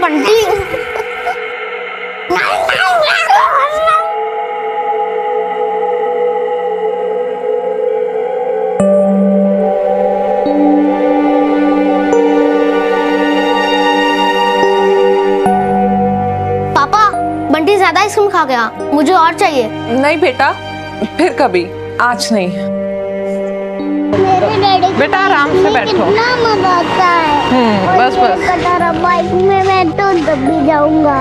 बंटी। पापा, बंटी ज्यादा आइसक्रीम खा गया, मुझे और चाहिए। नहीं बेटा, फिर कभी, आज नहीं। बेटा आराम से बैठो। कितना मजा आता है। बस बस। कटारा बाइक में मैं तो दबी जाऊंगा।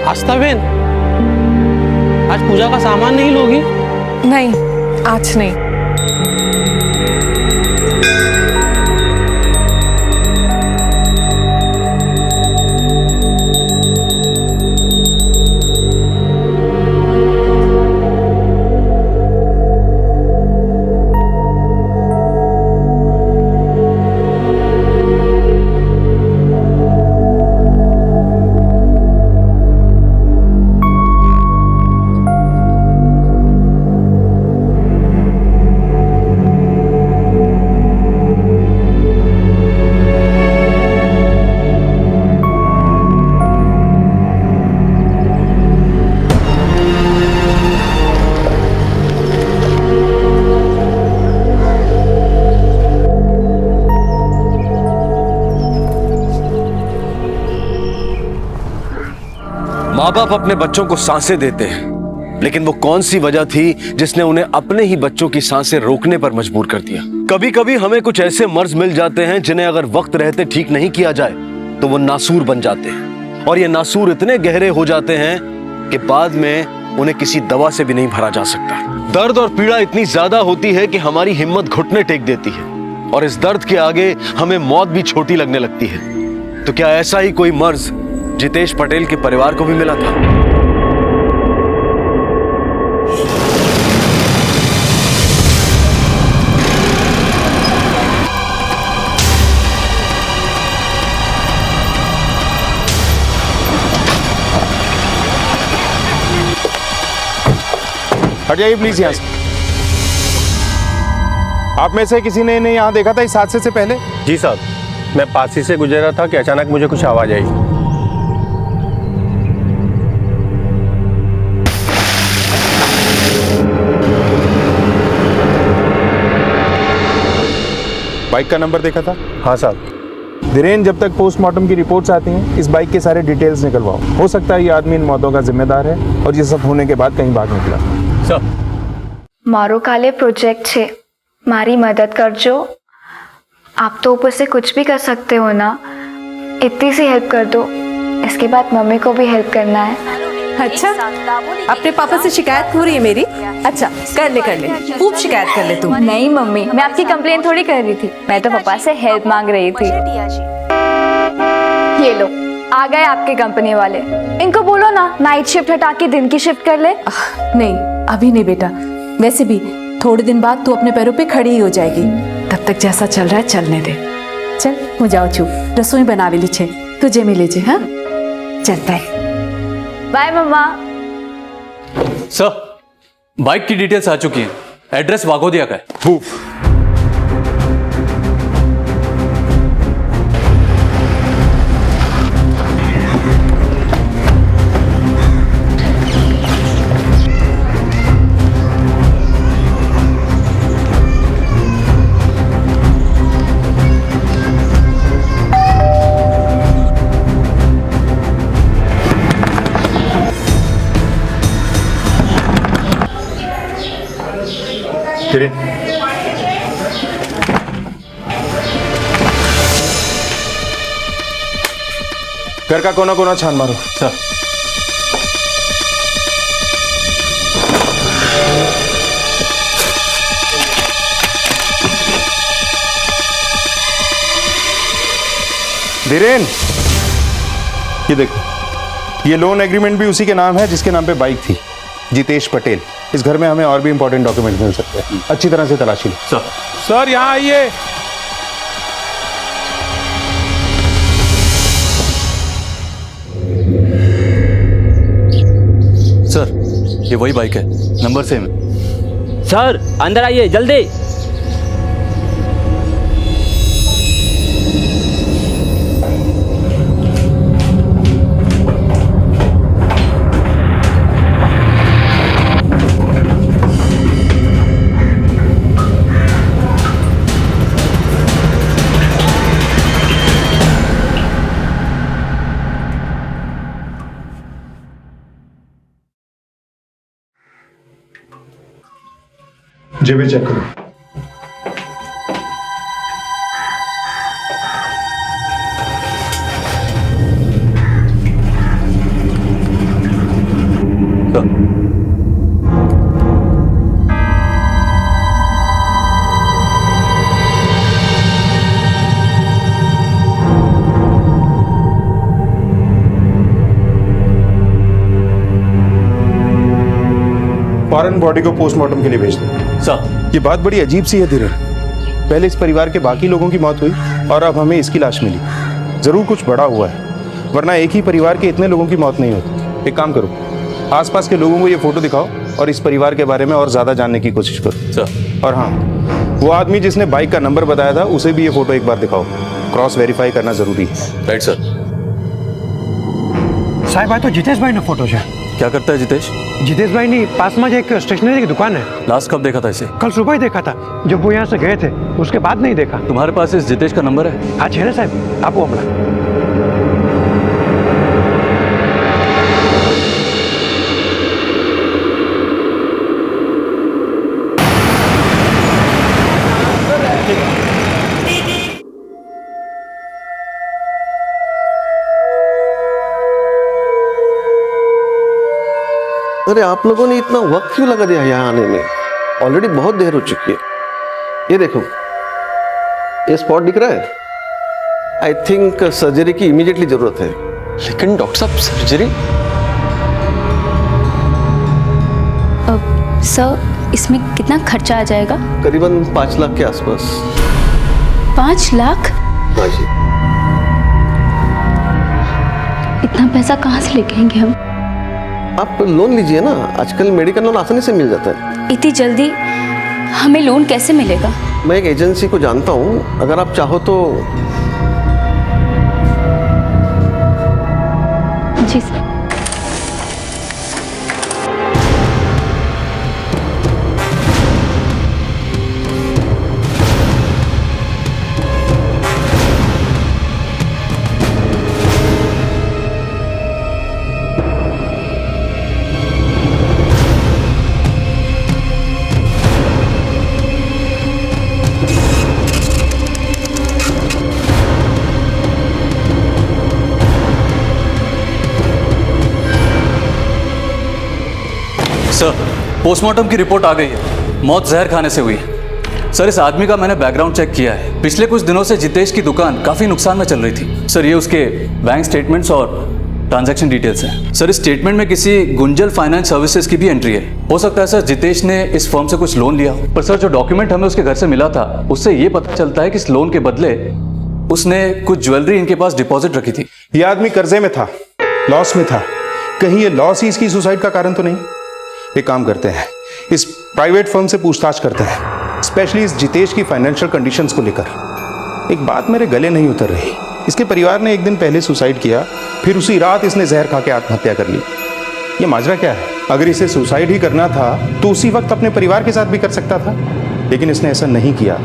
आस्था बहन, आज पूजा का सामान नहीं लोगी? नहीं, आज नहीं। माँ बाप अपने बच्चों को सांसें देते हैं, लेकिन वो कौन सी वजह थी जिसने उन्हें अपने ही बच्चों की सांसें रोकने पर मजबूर कर दिया? कभी कभी हमें कुछ ऐसे मर्ज मिल जाते हैं जिन्हें अगर वक्त रहते ठीक नहीं किया जाए तो वो नासूर बन जाते हैं, और ये नासूर इतने गहरे हो जाते हैं कि बाद में उन्हें किसी दवा से भी नहीं भरा जा सकता। दर्द और पीड़ा इतनी ज्यादा होती है कि हमारी हिम्मत घुटने टेक देती है, और इस दर्द के आगे हमें मौत भी छोटी लगने लगती है। तो क्या ऐसा ही कोई मर्ज जितेश पटेल के परिवार को भी मिला था? हट जाइए प्लीज यहाँ से। आप में से किसी ने इन्हें यहाँ देखा था इस हादसे से पहले? जी साहब, मैं पास ही से गुजर रहा था कि अचानक मुझे कुछ आवाज आई। बाइक का नंबर देखा था? हाँ साहब। धीरेन, जब तक पोस्टमार्टम की रिपोर्ट्स आती हैं इस बाइक के सारे डिटेल्स निकलवाओ। हो सकता है ये आदमी इन मौतों का जिम्मेदार है और ये सब होने के बाद कहीं भाग निकला। सर, મારો કાલે પ્રોજેક્ટ છે, મારી મદદ કરજો। आप तो ऊपर से कुछ भी कर सकते हो ना, इतनी सी हेल्प कर दो। इसके बाद मम्मी को भी हेल्प करना है। अच्छा, अपने पापा से शिकायत हो रही है मेरी? अच्छा, कर ले खूब शिकायत कर ले तू। नहीं मम्मी, मैं आपकी कंप्लेन थोड़ी कर रही थी, मैं तो पापा से हेल्प मांग रही थी। ये लो, आ गए आपके कंपनी वाले। इनको बोलो ना नाइट शिफ्ट हटा के दिन की शिफ्ट कर ले। नहीं, अभी नहीं बेटा। वैसे भी थोड़े दिन बाद तू अपने पैरों पे खड़ी ही हो जाएगी। तब तक जैसा चल रहा है चलने दे। चल, હું જાઉં છું, રસોઈ બનાવેલી છે, તું જમી લેજે। हाँ, चल बाय। बाय मम्मा। सर, बाइक की डिटेल्स आ चुकी हैं। एड्रेस वाघोदिया का है। घर का कोना कोना छान मारो। सर, धीरेन, ये देखो, ये लोन एग्रीमेंट भी उसी के नाम है जिसके नाम पे बाइक थी, जितेश पटेल। इस घर में हमें और भी इंपॉर्टेंट डॉक्यूमेंट मिल सकते हैं, अच्छी तरह से तलाशी लो। सर यहाँ आइए। सर, ये वही बाइक है, नंबर सेम है। सर अंदर आइए जल्दी। जेबें चेक करो। फौरन बॉडी को पोस्टमार्टम के लिए भेज दो। सर ये बात बड़ी अजीब सी है धीरज। पहले इस परिवार के बाकी लोगों की मौत हुई और अब हमें इसकी लाश मिली। जरूर कुछ बड़ा हुआ है, वरना एक ही परिवार के इतने लोगों की मौत नहीं होती। एक काम करो, आसपास के लोगों को ये फोटो दिखाओ और इस परिवार के बारे में और ज्यादा जानने की कोशिश करो। सर। और हाँ, वो आदमी जिसने बाइक का नंबर बताया था उसे भी ये फोटो एक बार दिखाओ। क्रॉस वेरीफाई करना जरूरी है। Right sir. साहब आज तो जितेश भाई ने फोटो है। क्या करता है जितेश? जितेश भाई ने पास में एक स्टेशनरी की दुकान है। लास्ट कब देखा था इसे? कल सुबह ही देखा था, जब वो यहाँ से गए थे उसके बाद नहीं देखा। तुम्हारे पास इस जितेश का नंबर है? हाँ है ना साहब, आपको हमला। अरे आप लोगों ने इतना वक्त क्यों लगा दिया यहाँ आने में? ऑलरेडी बहुत देर हो चुकी है। ये देखो, ये स्पॉट दिख रहा है। आई थिंक सर्जरी की इमीडिएटली जरूरत है। लेकिन डॉक्टर साहब सर्जरी? सर इसमें कितना खर्चा आ जाएगा? करीबन 5 लाख के आसपास। 5 लाख? हाँ जी। इतना पैसा कहाँ से लेके आएंगे हम? आप लोन लीजिए ना, आजकल मेडिकल लोन आसानी से मिल जाता है। इतनी जल्दी हमें लोन कैसे मिलेगा? मैं एक एजेंसी को जानता हूँ, अगर आप चाहो तो। जी सर। सर पोस्टमार्टम की रिपोर्ट आ गई है। मौत जहर खाने से हुई है। सर इस आदमी का मैंने बैकग्राउंड चेक किया है। पिछले कुछ दिनों से जितेश की दुकान काफी नुकसान में चल रही थी। सर ये उसके बैंक स्टेटमेंट्स और ट्रांजैक्शन डिटेल्स हैं। सर इस स्टेटमेंट में किसी गुंजल फाइनेंस सर्विसेज की भी एंट्री है। हो सकता है सर जितेश ने इस फर्म से कुछ लोन लिया हो। पर सर जो डॉक्यूमेंट हमें उसके घर से मिला था उससे ये पता चलता है कि इस लोन के बदले उसने कुछ ज्वेलरी इनके पास डिपॉजिट रखी थी। ये आदमी कर्जे में था, लॉस में था। कहीं ये लॉस ही इसकी सुसाइड का कारण तो नहीं? एक काम करते हैं, इस प्राइवेट फर्म से पूछताछ करते हैं, स्पेशली इस जितेश की फाइनेंशियल कंडीशंस को लेकर। एक बात मेरे गले नहीं उतर रही, इसके परिवार ने एक दिन पहले सुसाइड किया, फिर उसी रात इसने जहर खा के आत्महत्या कर ली। ये माजरा क्या है? अगर इसे सुसाइड ही करना था तो उसी वक्त अपने परिवार के साथ भी कर सकता था, लेकिन इसने ऐसा नहीं किया,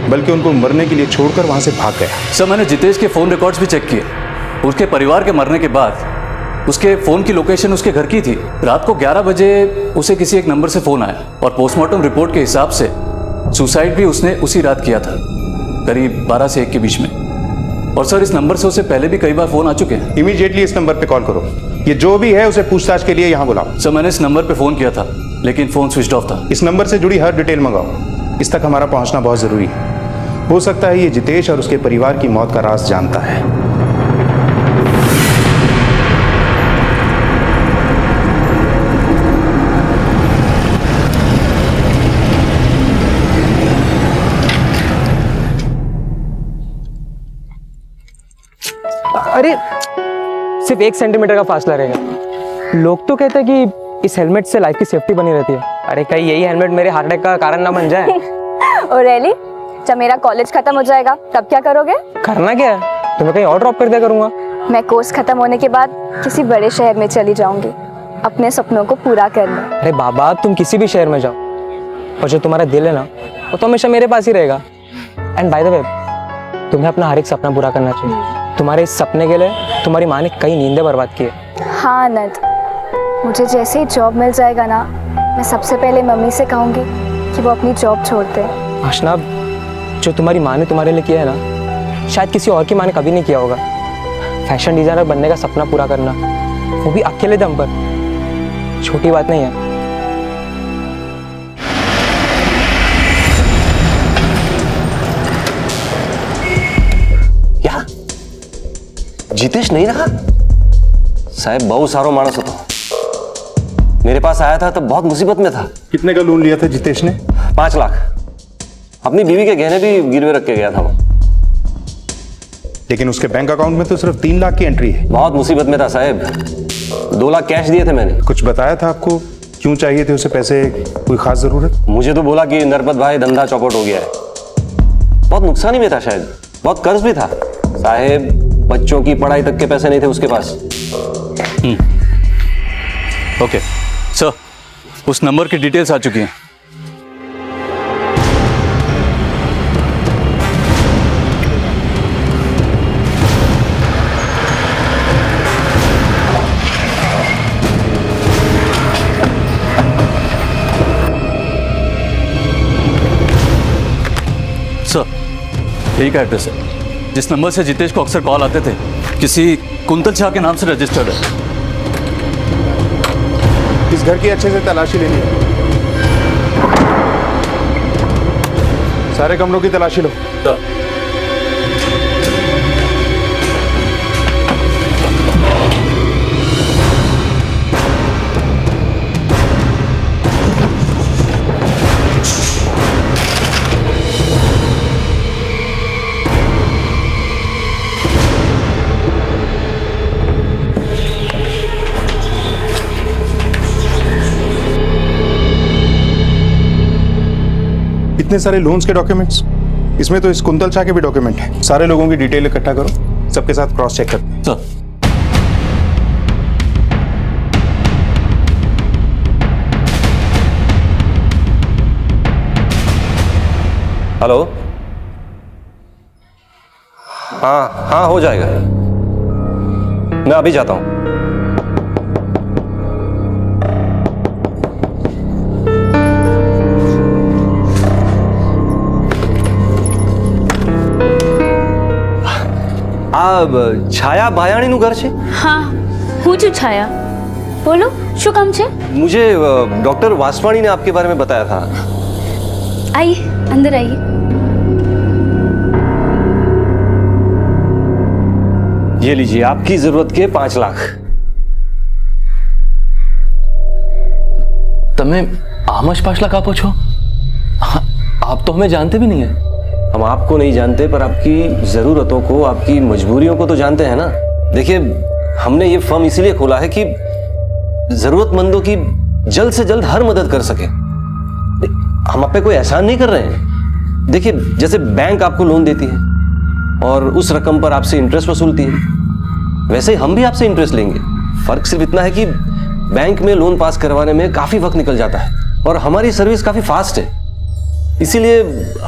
बल्कि उनको मरने के लिए छोड़कर वहां से भाग गया। सर मैंने जितेश के फोन रिकॉर्ड्स भी चेक किए। उसके परिवार के मरने के बाद उसके फोन की लोकेशन उसके घर की थी। रात को 11 बजे उसे किसी एक नंबर से फोन आया और पोस्टमार्टम रिपोर्ट के हिसाब से सुसाइड भी उसने उसी रात किया था, करीब 12 से 1 के बीच में। और सर इस नंबर से उसे पहले भी कई बार फोन आ चुके हैं। इमीडिएटली इस नंबर पे कॉल करो। ये जो भी है उसे पूछताछ के लिए यहाँ बुलाओ। सर मैंने इस नंबर पे फोन किया था लेकिन फोन स्विच ऑफ था। इस नंबर से जुड़ी हर डिटेल मंगाओ, इस तक हमारा पहुंचना बहुत जरूरी है। हो सकता है ये जितेश और उसके परिवार की मौत का राज जानता है। अरे सिर्फ 1 सेंटीमीटर का फासला रहेगा। लोग तो कहते हैं कि इस हेलमेट से लाइफ की सेफ्टी बनी रहती है। अरे कहीं यही हेलमेट मेरे हार्ट अटैक का कारण ना बन जाए। और रैली, जब मेरा कॉलेज खत्म हो जाएगा तब क्या करोगे? करना क्या है, तुम्हें कहीं और ड्रॉप कर दिया करूँगा। मैं कोर्स खत्म होने के बाद किसी बड़े शहर में चली जाऊंगी अपने सपनों को पूरा करने। अरे बाबा, तुम किसी भी शहर में जाओ और जो तुम्हारा दिल है ना वो तो हमेशा मेरे पास ही रहेगा। एंड बाय द वे, तुम्हें अपना हर एक सपना पूरा करना चाहिए। तुम्हारे इस सपने के लिए तुम्हारी माँ ने कई नींदें बर्बाद की है। हाँ आनंद, मुझे जैसे ही जॉब मिल जाएगा ना, मैं सबसे पहले मम्मी से कहूँगी कि वो अपनी जॉब छोड़ दे। आशना, जो तुम्हारी माँ ने तुम्हारे लिए किया है ना, शायद किसी और की माँ ने कभी नहीं किया होगा। फैशन डिजाइनर बनने का सपना पूरा करना, वो भी अकेले दम पर, छोटी बात नहीं है। क्या जितेश नहीं रहा? साहब बहुत सारो मानस હતો। मेरे पास आया था तो बहुत मुसीबत में था। कितने का लोन लिया था जितेश ने? 5 लाख। अपनी बीवी के गहने भी गिरवे रख के गया था वो। लेकिन उसके बैंक अकाउंट में तो सिर्फ 3 लाख की एंट्री है। बहुत मुसीबत में था साहब। 2 लाख कैश दिए थे मैंने। कुछ बताया था आपको क्यों चाहिए थे उसे पैसे? कोई खास जरूरत? मुझे तो बोला कि नरपत भाई धंधा चौपट हो गया है। बहुत नुकसानी में था शायद, बहुत कर्ज भी था साहब। बच्चों की पढ़ाई तक के पैसे नहीं थे उसके पास। ओके सर, उस नंबर की डिटेल्स आ चुकी हैं। सर, यही का एड्रेस है जिस नंबर से जितेश को अक्सर कॉल आते थे। किसी कुंतल शाह के नाम से रजिस्टर्ड है। इस घर की अच्छे से तलाशी लेनी है। सारे कमरों की तलाशी लो। इतने सारे लोन्स के डॉक्यूमेंट्स, इसमें तो इस कुंतल शाह के भी डॉक्यूमेंट हैं। सारे लोगों की डिटेल इकट्ठा करो, सबके साथ क्रॉस चेक करते हैं। Sir, hello. हाँ हो जाएगा। मैं अभी जाता हूं। छाया भायाणीનું ઘર છે? हाँ, હું છું छाया। बोलो, શું કામ છે? मुझे डॉक्टर वासवाणी ने आपके बारे में बताया था। आइए, अंदर आइए। ये लीजिए, आपकी जरूरत के 5 लाख। તમે આમ જ 5 લાખ આપો છો? आप तो हमें जानते भी नहीं है। हम आपको नहीं जानते, पर आपकी जरूरतों को, आपकी मजबूरियों को तो जानते हैं ना। देखिए, हमने ये फर्म इसीलिए खोला है कि जरूरतमंदों की जल्द से जल्द हर मदद कर सके। हम आप पे कोई एहसान नहीं कर रहे हैं। देखिए, जैसे बैंक आपको लोन देती है और उस रकम पर आपसे इंटरेस्ट वसूलती है, वैसे ही हम भी आपसे इंटरेस्ट लेंगे। फर्क सिर्फ इतना है कि बैंक में लोन पास करवाने में काफी वक्त निकल जाता है और हमारी सर्विस काफी फास्ट है, इसीलिए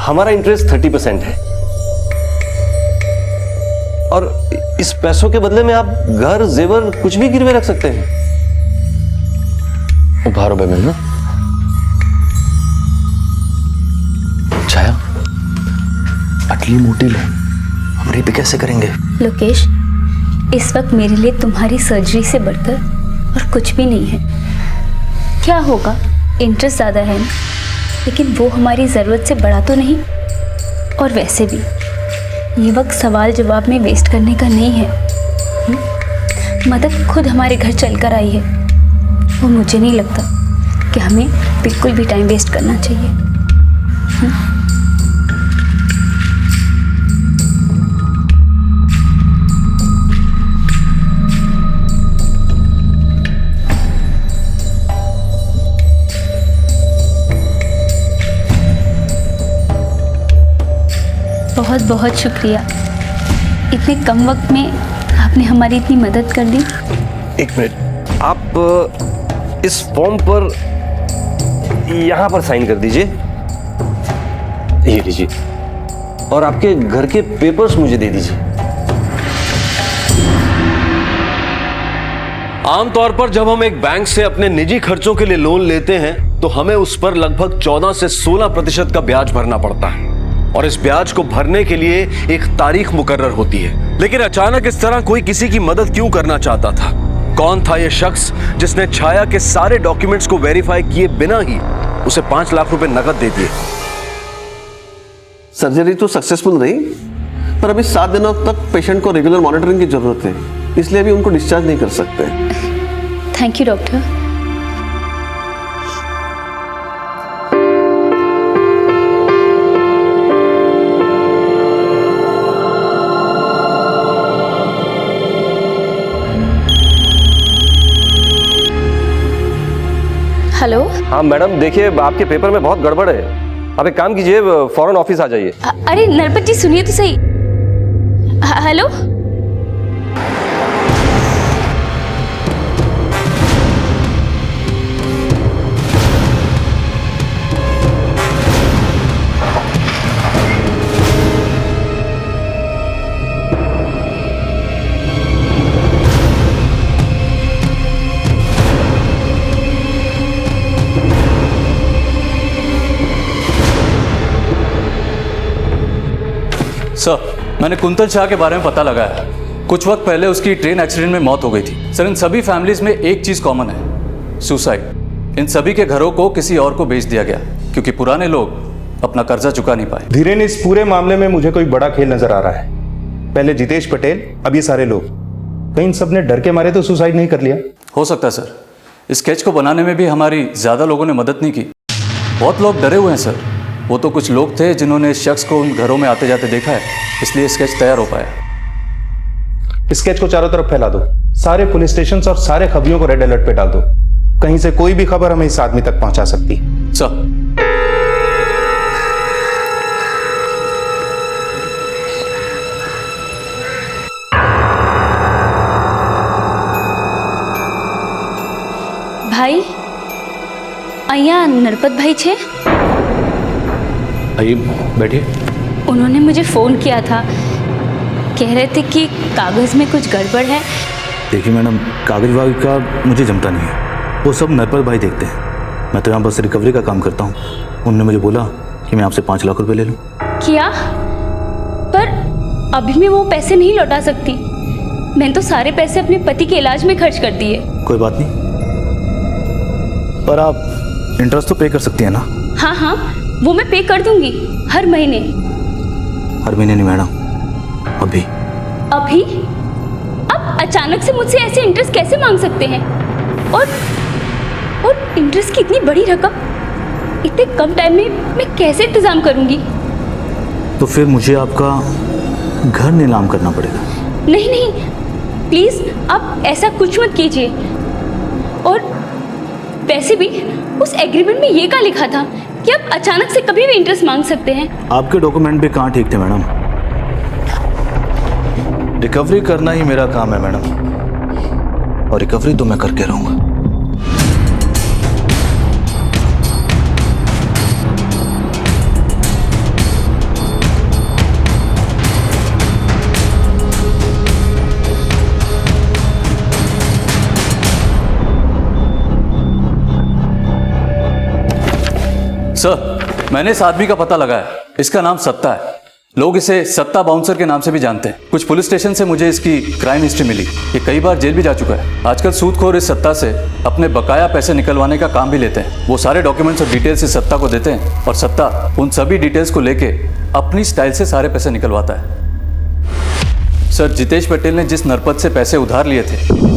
हमारा इंटरेस्ट 30% है। और इस पैसों के बदले में आप घर, जेवर कुछ भी गिरवे रख सकते हैं। उभारो बेबे ना। छाया, अटली मोटी लोन हम रीपे कैसे करेंगे? लोकेश, इस वक्त मेरे लिए तुम्हारी सर्जरी से बढ़कर और कुछ भी नहीं है। क्या होगा, इंटरेस्ट ज़्यादा है ना, लेकिन वो हमारी ज़रूरत से बड़ा तो नहीं। और वैसे भी ये वक्त सवाल जवाब में वेस्ट करने का नहीं है। मदद खुद हमारे घर चलकर आई है। वो मुझे नहीं लगता कि हमें बिल्कुल भी टाइम वेस्ट करना चाहिए। बहुत बहुत शुक्रिया। इतने कम वक्त में आपने हमारी इतनी मदद कर दी। एक मिनट, आप इस फॉर्म पर यहाँ पर साइन कर दीजिए। ये लीजिए, और आपके घर के पेपर्स मुझे दे दीजिए। आमतौर पर जब हम एक बैंक से अपने निजी खर्चों के लिए लोन लेते हैं तो हमें उस पर लगभग 14 से 16% का ब्याज भरना पड़ता है, और इस ब्याज को भरने के लिए एक तारीख मुकर्रर होती है। लेकिन अचानक इस तरह कोई किसी की मदद क्यों करना चाहता था? कौन था यह शख्स जिसने छाया के सारे डॉक्यूमेंट्स को वेरीफाई किए बिना ही उसे 5 लाख रुपए नकद दे दिए? सर्जरी तो सक्सेसफुल रही, पर अभी 7 दिनों तक पेशेंट को रेगुलर मॉनिटरिंग की जरूरत है, इसलिए अभी उनको डिस्चार्ज नहीं कर सकते। Thank you doctor. हेलो। हाँ मैडम, देखिए आपके पेपर में बहुत गड़बड़ है। आप एक काम कीजिए, फौरन ऑफिस आ जाइए। अरे नरपत जी सुनिए तो सही। हेलो। सर, मैंने कुंतल शाह के बारे में पता लगाया। कुछ वक्त पहले उसकी ट्रेन एक्सीडेंट में मौत हो गई थी। सर, इन सभी फैमिलीज में एक चीज कॉमन है, सुसाइड। इन सभी के घरों को किसी और को बेच दिया गया क्योंकि पुराने लोग अपना कर्जा चुका नहीं पाए। धीरेन, इस पूरे मामले में मुझे कोई बड़ा खेल नजर आ रहा है। पहले जितेश पटेल, अब ये सारे लोग। कहीं इन सब ने डर के मारे तो सुसाइड नहीं कर लिया? हो सकता है सर। इस स्केच को बनाने में भी हमारी ज्यादा लोगों ने मदद नहीं की। बहुत लोग डरे हुए हैं सर। वो तो कुछ लोग थे जिन्होंने इस शख्स को उन घरों में आते जाते देखा है, इसलिए स्केच तैयार हो पाया। स्केच को चारों तरफ फैला दो, सारे पुलिस स्टेशन और सारे खबरियों को रेड अलर्ट पे डाल दो। कहीं से कोई भी खबर हमें इस आदमी तक पहुंचा सकती। सर। भाई, અહીંયા नरपत भाई छे? आइए बैठिए। उन्होंने मुझे फ़ोन किया था, कह रहे थे कि कागज़ में कुछ गड़बड़ है। देखिए मैडम, कागज वागज का मुझे जमता नहीं है, वो सब नरपत भाई देखते हैं। मैं तो यहाँ बस रिकवरी का काम करता हूँ। उन्होंने मुझे बोला कि मैं आपसे 5 लाख रुपए ले लूँ। किया, पर अभी मैं वो पैसे नहीं लौटा सकती। मैंने तो सारे पैसे अपने पति के इलाज में खर्च कर दिए। कोई बात नहीं, पर आप इंटरेस्ट तो पे कर सकती हैं ना? हाँ हाँ, वो मैं पे कर दूंगी हर महीने। हर महीने नहीं मैडम, अभी। अभी? अब अचानक से मुझसे ऐसे इंटरेस्ट कैसे मांग सकते हैं? और इंटरेस्ट की इतनी बड़ी रकम इतने कम टाइम में मैं कैसे इंतजाम करूंगी? तो फिर मुझे आपका घर नीलाम करना पड़ेगा। नहीं नहीं, प्लीज आप ऐसा कुछ मत कीजिए। और वैसे भी उस एग्रीमेंट में ये क्या लिखा था कि आप अचानक से कभी भी इंटरेस्ट मांग सकते हैं? आपके डॉक्यूमेंट भी कहाँ ठीक थे मैडम? रिकवरी करना ही मेरा काम है मैडम, और रिकवरी तो मैं करके रहूंगा। सर, मैंने इस आदमी का पता लगाया। इसका नाम सत्ता है। लोग इसे सत्ता बाउंसर के नाम से भी जानते हैं। कुछ पुलिस स्टेशन से मुझे इसकी क्राइम हिस्ट्री मिली। ये कई बार जेल भी जा चुका है। आजकल सूदखोर इस सत्ता से अपने बकाया पैसे निकलवाने का काम भी लेते हैं। वो सारे डॉक्यूमेंट्स और डिटेल्स इस सत्ता को देते हैं, और सत्ता उन सभी डिटेल्स को लेके अपनी स्टाइल से सारे पैसे निकलवाता है। सर, जितेश पटेल ने जिस नरपत से पैसे उधार लिए थे,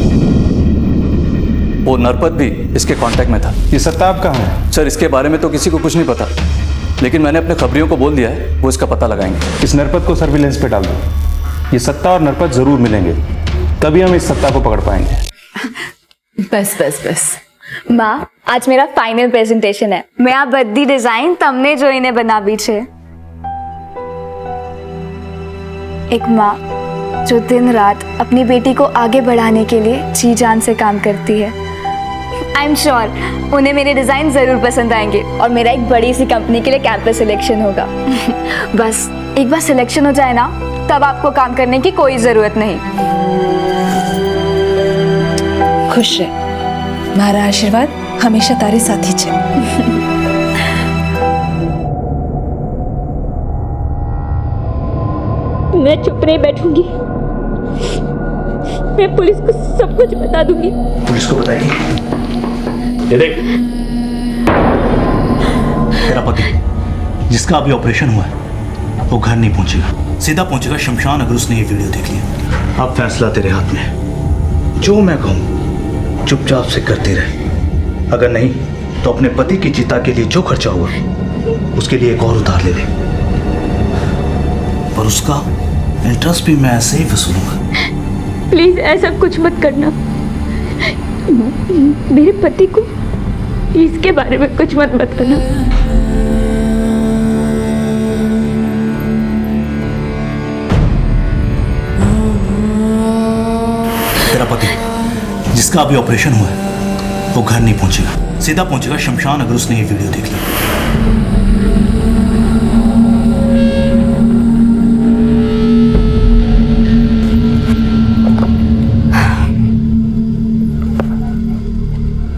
वो नरपत भी इसके कांटेक्ट में था। ये सत्ता आप कहाँ है? सर, इसके बारे में तो किसी को कुछ नहीं पता, लेकिन मैंने अपने खबरियों को बोल दिया है, वो इसका पता लगाएंगे। इस नरपत को सर्विलेंस पे डाल दो। ये सत्ता और नरपत जरूर मिलेंगे, तभी हम इस सत्ता को पकड़ पाएंगे। बस बस बस। माँ, आज मेरा फाइनल प्रेजेंटेशन है। मैं आ बद्दी डिजाइन तमने जोईने बनावी छे। एक माँ जो दिन रात अपनी बेटी को आगे बढ़ाने के लिए जी जान से काम करती है। आई एम श्योर उन्हें मेरे डिज़ाइन ज़रूर पसंद आएंगे और मेरा एक बड़ी सी कंपनी के लिए कैंपस सिलेक्शन होगा। बस एक बार सिलेक्शन हो जाए ना, तब आपको काम करने की कोई ज़रूरत नहीं। खुश रह, मारा आशीर्वाद हमेशा तारे साथी छे। मैं चुप नहीं बैठूंगी, मैं पुलिस को सब कुछ बता दूंगी। पुलिस को बताएगी? ये देख, तेरा पति जिसका अभी ऑपरेशन हुआ है वो घर नहीं पहुंचेगा, सीधा पहुंचेगा शमशान अगर उसने ये वीडियो देख लिया। अब फैसला तेरे हाथ में, जो मैं कहूं चुपचाप से करते रहे, अगर नहीं तो अपने पति की चिता के लिए जो खर्चा हुआ उसके लिए एक और उधार ले ले, पर उसका इंटरेस्ट भी मैं ऐसे ही वसूलूंगा। प्लीज ऐसा कुछ मत करना, मेरे पति को इसके बारे में कुछ मत बताना। तेरा पति जिसका अभी ऑपरेशन हुआ है वो घर नहीं पहुंचेगा, सीधा पहुंचेगा शमशान अगर उसने ये वीडियो देख लिया।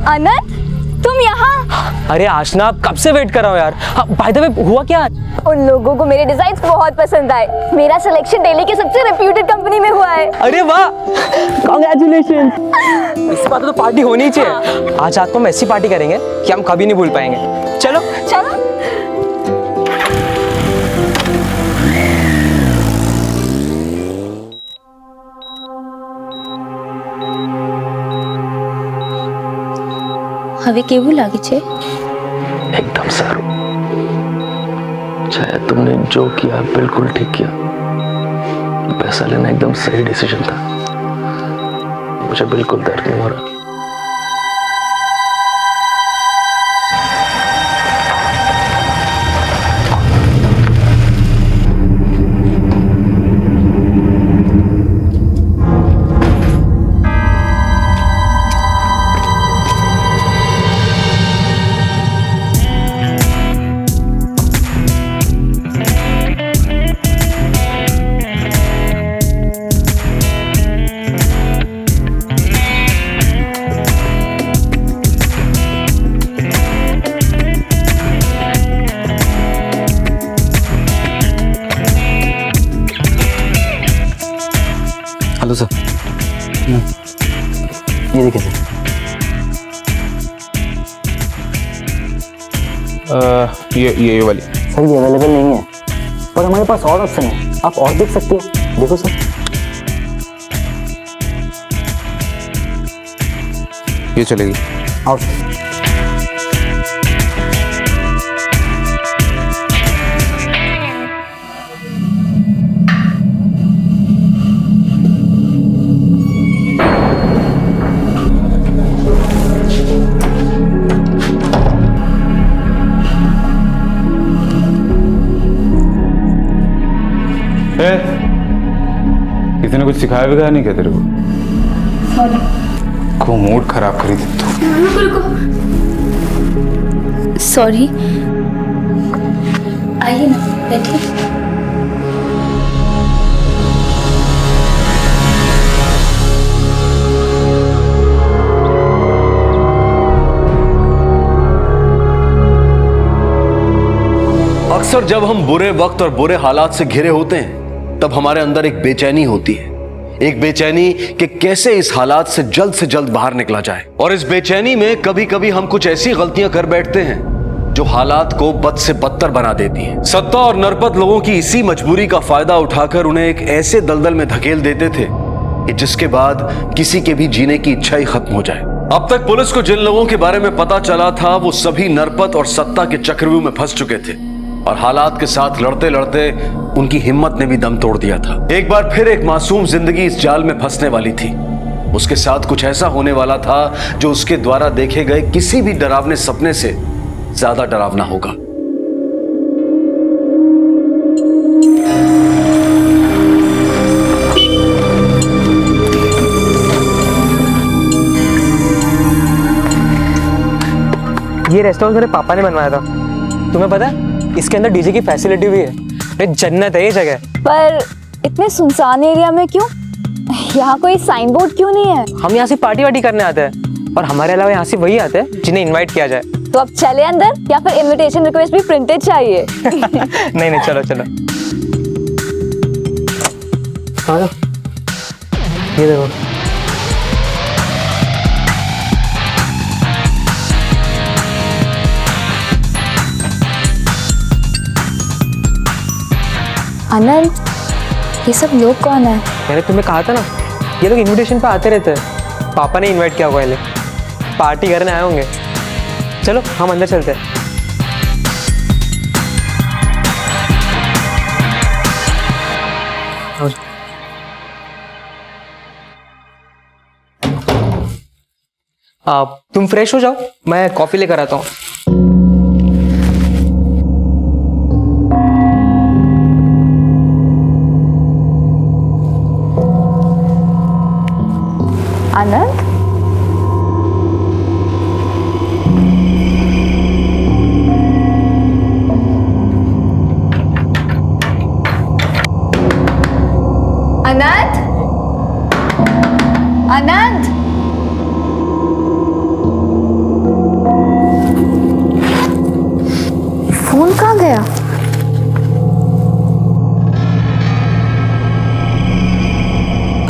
अनंत, तुम यहाँ? अरे आशना, कब से वेट कर रहा हूँ यार। बाय द वे, हुआ क्या? उन लोगों को मेरे डिजाइन्स बहुत पसंद आए। मेरा सिलेक्शन दिल्ली की सबसे रेप्यूटेड कंपनी में हुआ है। अरे वाह, कांग्रेचुलेशन। इस बात तो पार्टी होनी ही चाहिए। आज रात को हम ऐसी पार्टी करेंगे कि हम कभी नहीं भूल पाएंगे। चलो चलो। હવે કેવું લાગે છે? एकदम सारू। शायद तुमने जो किया बिल्कुल ठीक किया। पैसा लेना एकदम सही डिसीजन था। मुझे बिल्कुल दर्द नहीं हो रहा। हेलो सर, ये देखिए सर। ये वाली सर ये अवेलेबल नहीं है, पर हमारे पास और ऑप्शन है, आप और देख सकते हो। देखो सर, ये चलेगी। आओ। किसी ने कुछ सिखाया भी नहीं क्या तेरे को? को मूड खराब करी दे तू। सॉरी, आइए ना, बैठिए। अक्सर जब हम बुरे वक्त और बुरे हालात से घिरे होते हैं तब हमारे अंदर एक बेचैनी होती है, एक बेचैनी कि कैसे इस हालात से जल्द बाहर निकला जाए। और इस बेचैनी में कभी कभी हम कुछ ऐसी गलतियां कर बैठते हैं जो हालात को बद से बदतर बना देती हैं। सत्ता और नरपत लोगों की इसी मजबूरी का फायदा उठाकर उन्हें एक ऐसे दलदल में धकेल देते थे कि जिसके बाद किसी के भी जीने की इच्छा ही खत्म हो जाए। अब तक पुलिस को जिन लोगों के बारे में पता चला था वो सभी नरपत और सत्ता के चक्रव्यूह में फंस चुके थे और हालात के साथ लड़ते लड़ते उनकी हिम्मत ने भी दम तोड़ दिया था। एक बार फिर एक मासूम जिंदगी इस जाल में फंसने वाली थी। उसके साथ कुछ ऐसा होने वाला था जो उसके द्वारा देखे गए किसी भी डरावने सपने से ज्यादा डरावना होगा। ये रेस्टोरेंट मेरे पापा ने बनवाया था। तुम्हें पता है इसके अंदर डीजे की फैसिलिटी भी है। ये जन्नत है ये जगह। पर इतने सुनसान एरिया में क्यों? यहाँ कोई साइन बोर्ड क्यों नहीं है? हम यहाँ से पार्टी वार्टी करने आते हैं और हमारे अलावा यहाँ से वही आते हैं जिन्हें इनवाइट किया जाए। तो अब चले अंदर या फिर इनविटेशन रिक्वेस्ट भी प्रिंटेड चाहिए? नहीं नहीं, चलो चलो। आ जाओ, ये देखो। आनंद, ये सब लोग कौन है? मैंने तुम्हें कहा था ना, ये लोग इनविटेशन पे आते रहते हैं। पापा ने इनवाइट किया हुआ है, पार्टी करने आए होंगे। चलो हम अंदर चलते हैं। तुम फ्रेश हो जाओ, मैं कॉफी लेकर आता हूँ। आनंद, आनंद, आनंद, फोन कहाँ गया?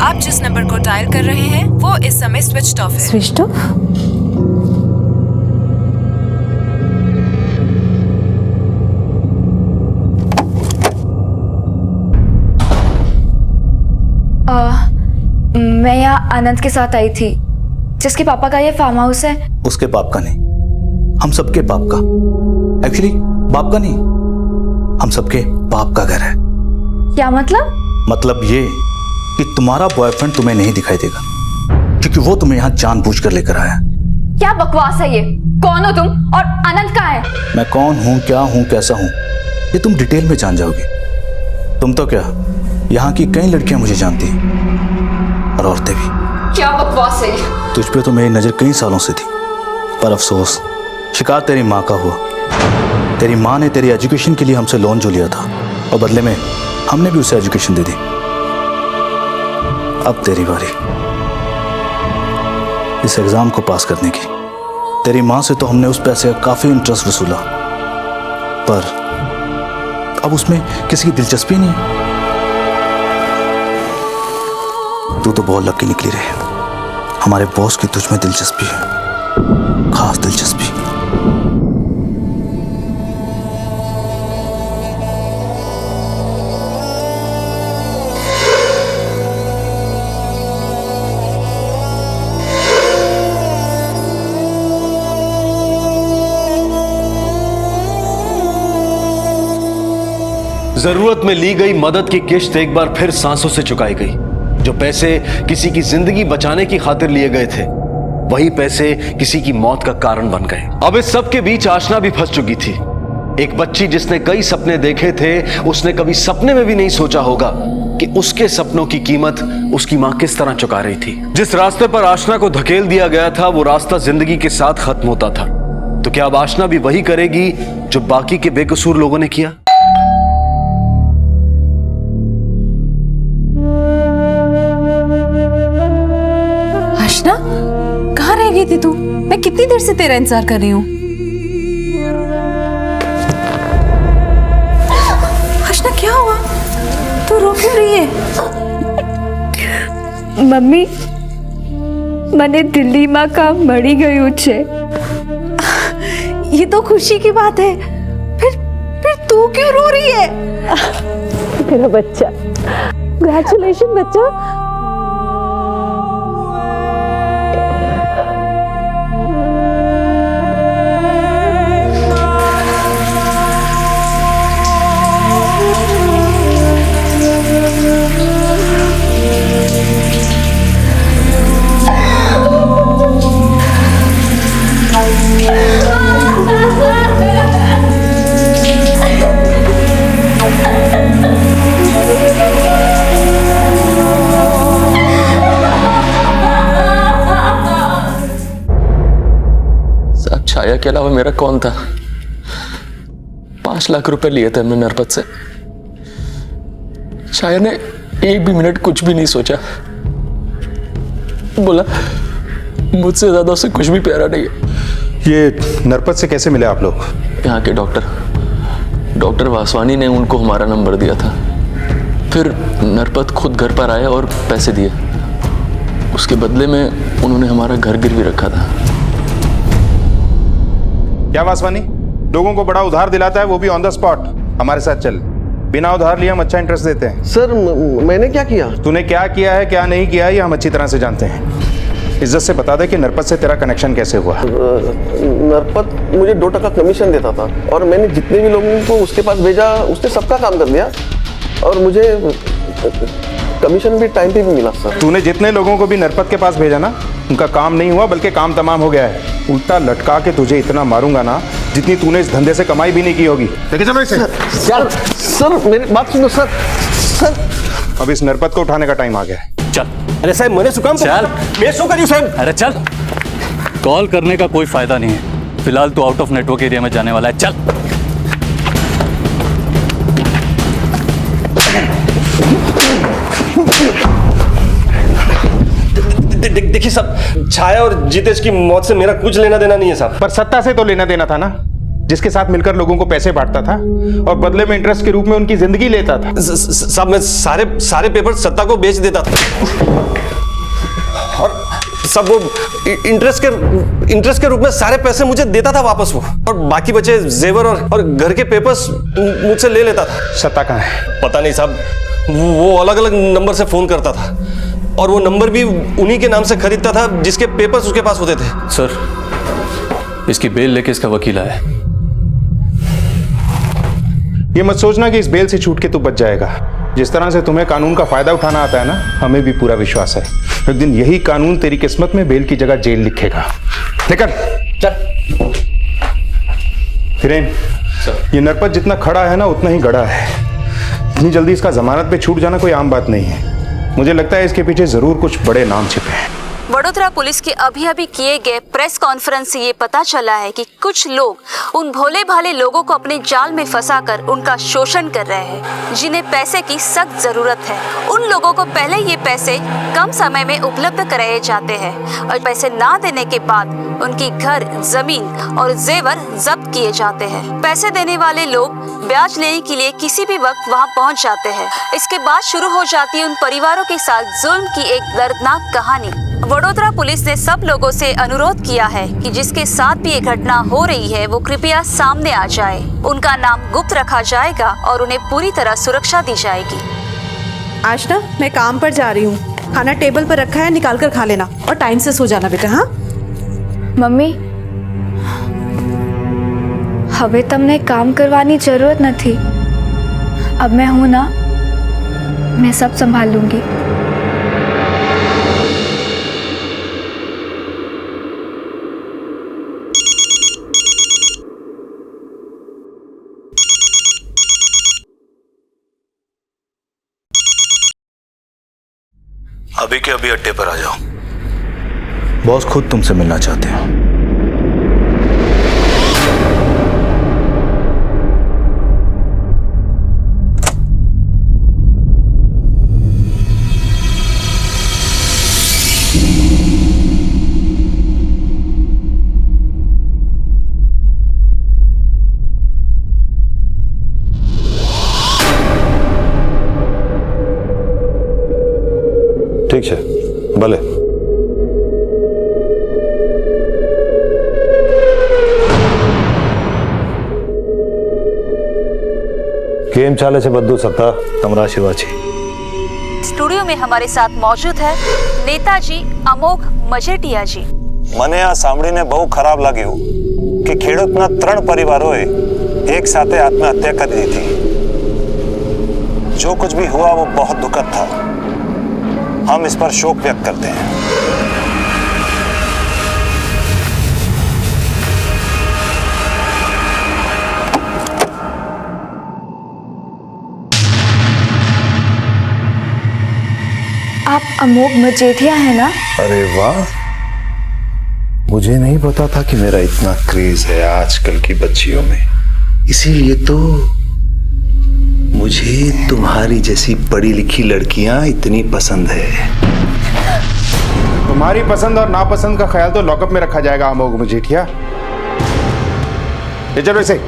आप जिस नंबर को डायल कर रहे हैं वो इस समय स्विच्ड ऑफ है। Switched off? मैं यहाँ आनंद के साथ आई थी, जिसके पापा का ये फार्म हाउस है। उसके बाप का नहीं, हम सबके बाप का। एक्चुअली बाप का नहीं, हम सबके बाप का घर है। क्या मतलब? मतलब ये कि तुम्हारा बॉयफ्रेंड तुम्हें नहीं दिखाई देगा, क्योंकि वो तुम्हें यहाँ जानबूझ कर लेकर आया। क्या बकवास है ये? कौन हो तुम और आनंद कहाँ है? मैं कौन हूँ, क्या हूँ, कैसा हूँ, ये तुम डिटेल में जान जाओगे। तुम तो क्या, यहाँ की कई लड़कियां मुझे जानती हैं और औरतें भी। क्या बकवास है ये? तुझ पे तो मेरी नजर कई सालों से थी, पर अफसोस शिकार तेरी माँ का हुआ। तेरी माँ ने तेरी एजुकेशन के लिए हमसे लोन जो लिया था और बदले में हमने भी उसे एजुकेशन दे दी। अब तेरी बारी इस एग्जाम को पास करने की। तेरी माँ से तो हमने उस पैसे का काफी इंटरेस्ट वसूला, पर अब उसमें किसी की दिलचस्पी नहीं है। तू तो बहुत लकी निकली रहे। हमारे बॉस की तुझ में दिलचस्पी है, खास दिलचस्पी। जरूरत में ली गई मदद की किश्त एक बार फिर सांसों से चुकाई गई। जो पैसे किसी की जिंदगी बचाने की खातिर लिए गए थे, वही पैसे किसी की मौत का कारण बन गए। अब इस सब के बीच आशना भी फंस चुकी थी। एक बच्ची जिसने कई सपने देखे थे, उसने कभी सपने में भी नहीं सोचा होगा कि उसके सपनों की कीमत उसकी मां किस तरह चुका रही थी। जिस रास्ते पर आशना को धकेल दिया गया था, वो रास्ता जिंदगी के साथ खत्म होता था। तो क्या अब आशना भी वही करेगी जो बाकी के बेकसूर लोगों ने किया? आशना, कहाँ रह गई थी तू? मैं कितनी देर से तेरा इंतजार कर रही हूँ। आशना, क्या हुआ? तू रो क्यों रही है? मम्मी, મને દિલ્હીમાં કામ મળી ગયું છે। ये तो खुशी की बात है। फिर तू क्यों रो रही है? मेरा बच्चा, कंग्रेचुलेशन बच्चा। छाया के अलावा मेरा कौन था? 5 लाख रुपए लिए थे हमने नरपत से। छाया ने एक भी मिनट कुछ भी नहीं सोचा, बोला मुझसे ज्यादा उसे कुछ भी प्यारा नहीं है। ये नरपत से कैसे मिले आप लोग? यहाँ के डॉक्टर वासवानी ने उनको हमारा नंबर दिया था। फिर नरपत खुद घर पर आए और पैसे दिए। उसके बदले में उन्होंने हमारा घर गिरवी रखा था। क्या वासवानी लोगों को बड़ा उधार दिलाता है, वो भी ऑन द स्पॉट? हमारे साथ चल, बिना उधार लिए हम अच्छा इंटरेस्ट देते हैं। सर मैंने क्या किया? तूने क्या किया है क्या नहीं किया ये हम अच्छी तरह से जानते हैं। इज्जत से बता दे कि नरपत से तेरा कनेक्शन कैसे हुआ? नरपत मुझे 2% कमीशन देता था और मैंने जितने भी लोगों को उसके पास भेजा उसने सबका काम कर दिया और मुझे कमीशन भी टाइम पे भी मिला सर। तूने जितने लोगों को भी नरपत के पास भेजा ना, उनका काम नहीं हुआ बल्कि काम तमाम हो गया है। उल्टा लटका के तुझे इतना मारूंगा ना जितनी तूने इस धंधे से कमाई भी नहीं की होगी। सर मेरी बात सुनो सर। अब इस नरपत को उठाने का टाइम आ गया है। चल। अरे साहब मैंने सुकाम चल। मैं शो करियो साहब। अरे चल, कॉल करने का कोई फायदा नहीं है। फिलहाल तो आउट ऑफ नेटवर्क एरिया में जाने वाला है। चल। देखिए साहब, छाया और जितेश की मौत से मेरा कुछ लेना देना नहीं है साहब। पर सत्ता से तो लेना देना था ना, जिसके साथ मिलकर लोगों को पैसे बांटता था और बदले में इंटरेस्ट के रूप में उनकी जिंदगी लेता था। साहब मैं सारे पेपर सत्ता को बेच देता था और सब वो इंटरेस्ट के रूप में सारे पैसे मुझे देता था वापस वो, और बाकी बचे जेवर और घर के पेपर्स मुझसे ले लेता था। सत्ता कहाँ है? पता नहीं साहब, वो अलग अलग नंबर से फोन करता था और वो नंबर भी उन्हीं के नाम से खरीदता था जिसके पेपर्स उसके पास होते थे। सर, इसकी बेल लेके इसका वकील आया है। ये मत सोचना कि इस बेल से छूट के तू बच जाएगा। जिस तरह से तुम्हें कानून का फायदा उठाना आता है ना, हमें भी पूरा विश्वास है एक दिन यही कानून तेरी किस्मत में बेल की जगह जेल लिखेगा। निकल चल। हिरेन, ये नरपत जितना खड़ा है ना उतना ही गड़ा है। इतनी जल्दी इसका जमानत पे छूट जाना कोई आम बात नहीं है। मुझे लगता है इसके पीछे जरूर कुछ बड़े नाम छिपे हैं। वडोदरा पुलिस के अभी किए गए प्रेस कॉन्फ्रेंस से ये पता चला है कि कुछ लोग उन भोले भाले लोगों को अपने जाल में फंसाकर उनका शोषण कर रहे हैं जिन्हें पैसे की सख्त जरूरत है। उन लोगों को पहले ये पैसे कम समय में उपलब्ध कराए जाते हैं और पैसे ना देने के बाद उनकी घर, जमीन और जेवर जब्त किए जाते हैं। पैसे देने वाले लोग ब्याज लेने के लिए किसी भी वक्त वहां पहुंच जाते हैं। इसके बाद शुरू हो जाती है उन परिवारों के साथ जुल्म की एक दर्दनाक कहानी। वडोदरा पुलिस ने सब लोगों से अनुरोध किया है कि जिसके साथ भी ये घटना हो रही है वो कृपया सामने आ जाए। उनका नाम गुप्त रखा जाएगा और उन्हें पूरी तरह सुरक्षा दी जाएगी। आज ना मैं काम पर जा रही हूँ, खाना टेबल पर रखा है, निकाल कर खा लेना और टाइम से सो जाना बेटा। हाँ मम्मी, હવે તમને કામ કરવાની જરૂરત નથી। अब मैं हूं ना, मैं सब संभाल लूंगी। अभी के अभी अड्डे पर आ जाओ, बॉस खुद तुमसे मिलना चाहते हैं। ठीक है, भले। કેમ ચાલે છે બધું સત્તા તમારા શિવાજી? स्टूडियो में हमारे साथ मौजूद है नेताजी अमोघ मजेटिया जी। મને આ સાંભળીને બહુ ખરાબ લાગ્યું કે ખેડૂતના 3 પરિવારોએ એક સાથે આત્મહત્યા કરી दी थी। जो कुछ भी हुआ वो बहुत दुखद था। हम इस पर शोक व्यक्त करते हैं। आप अमोघ मजेठिया है ना? अरे वाह, मुझे नहीं पता था कि मेरा इतना क्रेज है आजकल की बच्चियों में, इसीलिए तो मुझे तुम्हारी जैसी पढ़ी लिखी लड़कियां इतनी पसंद है। तुम्हारी पसंद और नापसंद का ख्याल तो लॉकअप में रखा जाएगा अमोघ मजीठिया। ले चलो इसे।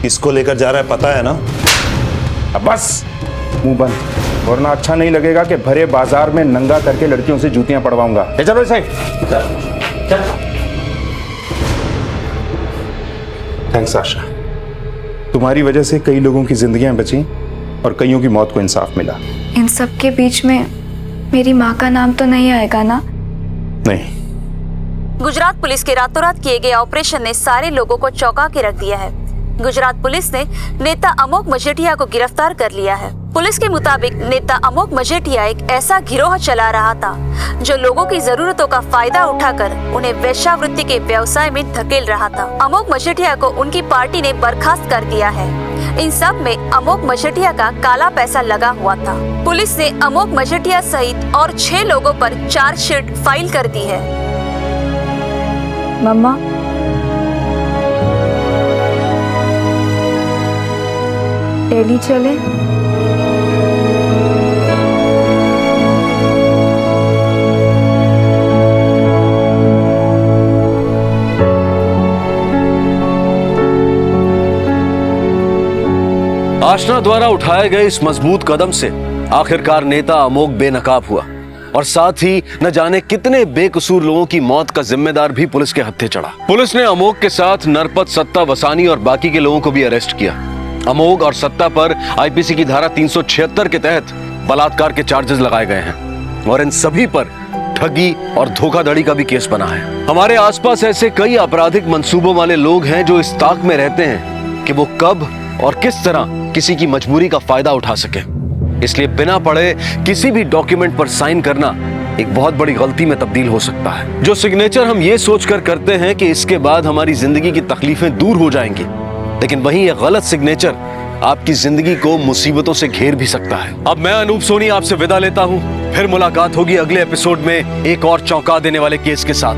किसको लेकर जा रहा है पता है ना? अब बस मुंह बंद, वरना अच्छा नहीं लगेगा कि भरे बाजार में नंगा करके लड़कियों से जूतियां पड़वाऊंगा। ले चलो इसे। थैंक्स आशा, तुम्हारी वजह से कई लोगों की जिंदगियां बची और कईयों की मौत को इंसाफ मिला। इन सब के बीच में मेरी माँ का नाम तो नहीं आएगा ना? नहीं। गुजरात पुलिस के रातों रात किए गए ऑपरेशन ने सारे लोगों को चौंका के रख दिया है। गुजरात पुलिस ने नेता अमोघ मजीठिया को गिरफ्तार कर लिया है। पुलिस के मुताबिक नेता अमोघ मजीठिया एक ऐसा गिरोह चला रहा था जो लोगों की जरूरतों का फायदा उठाकर उन्हें वेश्यावृत्ति के व्यवसाय में धकेल रहा था। अमोघ मजीठिया को उनकी पार्टी ने बर्खास्त कर दिया है। इन सब में अमोघ मजीठिया का काला पैसा लगा हुआ था। पुलिस ने अमोघ मजीठिया सहित और 6 लोगों पर चार्जशीट फाइल कर दी है। मम्मा, दिल्ली चले? आशना द्वारा उठाए गए इस मजबूत कदम से आखिरकार नेता अमोघ बेनकाब हुआ और साथ ही न जाने कितने बेकसूर लोगों की मौत का जिम्मेदार भी पुलिस के हत्थे चढ़ा। पुलिस ने अमोघ के साथ नरपत, सत्ता, वसानी और बाकी के लोगों को भी अरेस्ट किया। अमोघ और सत्ता पर आईपीसी की धारा 376 के तहत बलात्कार के चार्जेस लगाए गए हैं और इन सभी पर ठगी और धोखाधड़ी का भी केस बना है। हमारे आसपास ऐसे कई आपराधिक मंसूबों वाले लोग हैं जो इस ताक में रहते हैं कि वो कब और किस तरह किसी की मजबूरी का फायदा उठा सके। इसलिए बिना पढ़े किसी भी डॉक्यूमेंट पर साइन करना एक बहुत बड़ी गलती में तब्दील हो सकता है। जो सिग्नेचर हम ये सोचकर करते हैं कि इसके बाद हमारी जिंदगी की तकलीफें दूर हो जाएंगी, लेकिन वहीं एक गलत सिग्नेचर आपकी जिंदगी को मुसीबतों से घेर भी सकता है। अब मैं अनूप सोनी आपसे विदा लेता हूं। फिर मुलाकात होगी अगले एपिसोड में एक और चौंका देने वाले केस के साथ।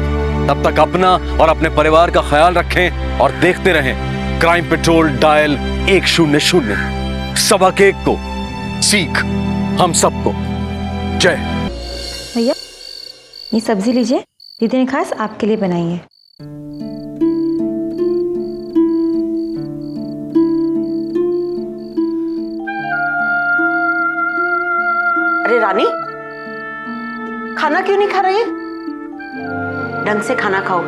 तब तक अपना और अपने परिवार का ख्याल रखें और देखते रहें क्राइम पेट्रोल डायल 100। सबक एक को सीख हम सबको। जय। भैया ये सब्जी लीजिए, दीदी ने खास आपके लिए बनाई है। अरे रानी, खाना क्यों नहीं खा रही है? ढंग से खाना खाओ।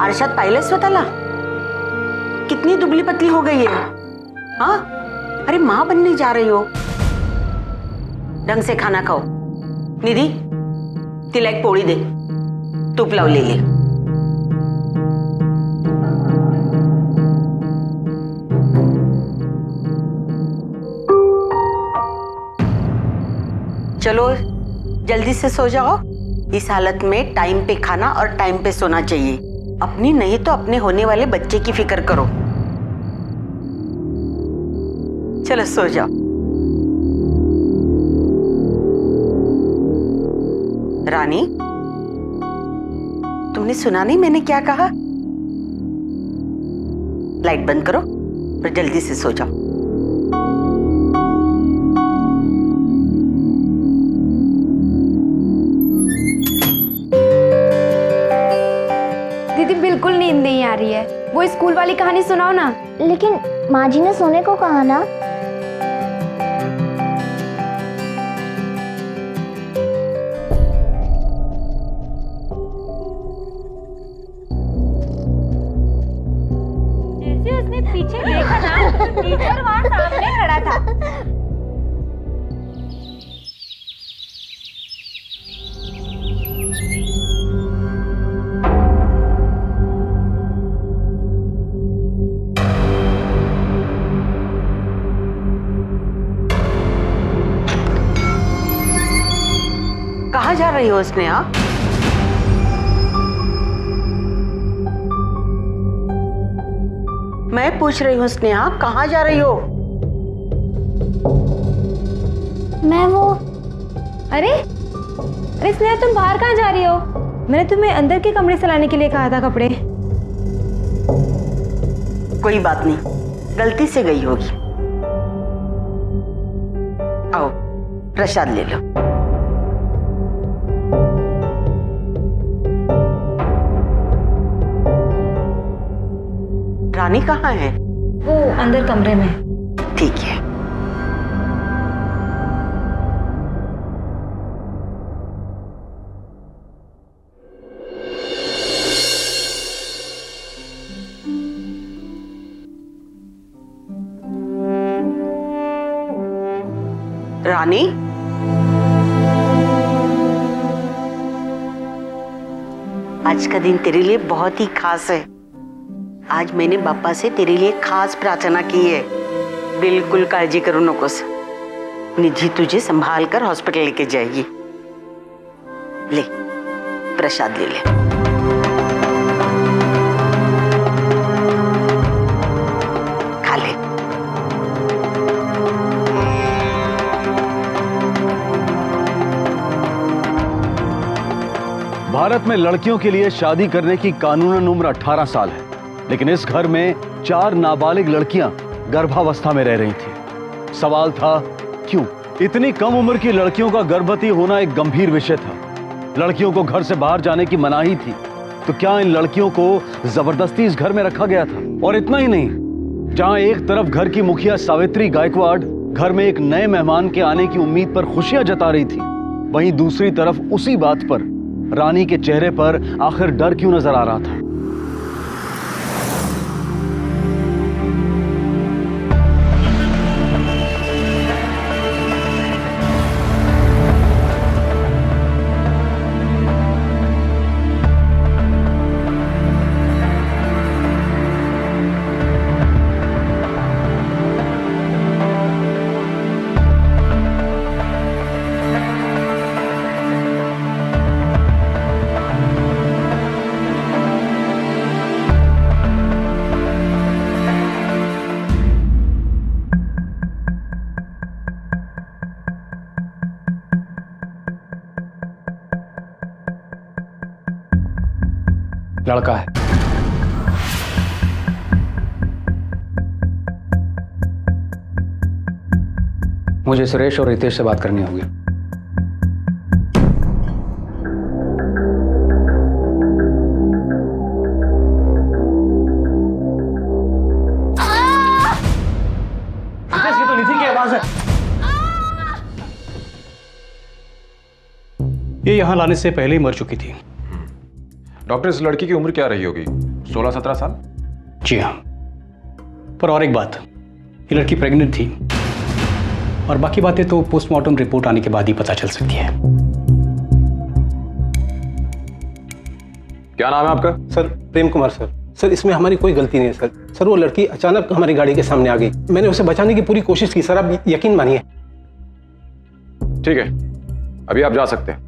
आरशात पाहिले स्वतःला कितनी दुबली पतली हो गई है। हाँ, अरे माँ बनने जा रही हो, ढंग से खाना खाओ। निधि, तिला एक पोळी दे, तूप लावलेली। चलो जल्दी से सो जाओ। इस हालत में टाइम पे खाना और टाइम पे सोना चाहिए। अपनी नहीं तो अपने होने वाले बच्चे की फिक्र करो। चलो सो जाओ। रानी, तुमने सुना नहीं मैंने क्या कहा? लाइट बंद करो और जल्दी से सो जाओ। दीदी बिल्कुल नींद नहीं आ रही है। वो स्कूल वाली कहानी सुनाओ ना। लेकिन माँ जी ने सोने को कहा ना। जैसे उसने पीछे देखा ना, टीचर वहाँ सामने खड़ा था। कहाँ जा रही हो स्नेहा? मैं पूछ रही हूँ स्नेहा, कहाँ जा रही हो? मैं वो, अरे स्नेहा तुम बाहर कहाँ जा रही हो? मैंने तुम्हें अंदर के कमरे से लाने के लिए कहा था कपड़े। कोई बात नहीं, गलती से गई होगी। आओ प्रसाद ले लो। रानी कहाँ है? वो अंदर कमरे में। ठीक है। रानी, आज का दिन तेरे लिए बहुत ही खास है। आज मैंने बापा से तेरे लिए खास प्रार्थना की है। बिल्कुल काळजी करू नकोस। निधि तुझे संभाल कर हॉस्पिटल लेके जाएगी। ले प्रसाद ले ले। खा ले। भारत में लड़कियों के लिए शादी करने की कानूनन उम्र 18 साल है, लेकिन इस घर में 4 नाबालिग लड़कियां गर्भावस्था में रह रही थी। सवाल था क्यों? इतनी कम उम्र की लड़कियों का गर्भवती होना एक गंभीर विषय था। लड़कियों को घर से बाहर जाने की मनाही थी, तो क्या इन लड़कियों को जबरदस्ती इस घर में रखा गया था? और इतना ही नहीं, जहां एक तरफ घर की मुखिया सावित्री गायकवाड़ घर में एक नए मेहमान के आने की उम्मीद पर खुशियां जता रही थी, वहीं दूसरी तरफ उसी बात पर रानी के चेहरे पर आखिर डर क्यों नजर आ रहा था? लड़का है। मुझे सुरेश और रितेश से बात करनी होगी। ये तो निधि की आवाज है। ये यहां लाने से पहले ही मर चुकी थी। डॉक्टर, इस लड़की की उम्र क्या रही होगी? 16-17 साल? जी हाँ, पर और एक बात, ये लड़की प्रेग्नेंट थी और बाकी बातें तो पोस्टमार्टम रिपोर्ट आने के बाद ही पता चल सकती है। क्या नाम है आपका? Sir Prem Kumar sir. Sir इसमें हमारी कोई गलती नहीं है सर। सर वो लड़की अचानक हमारी गाड़ी के सामने आ गई, मैंने उसे बचाने की पूरी कोशिश की सर, आप यकीन मानिए। ठीक है, अभी आप जा सकते हैं,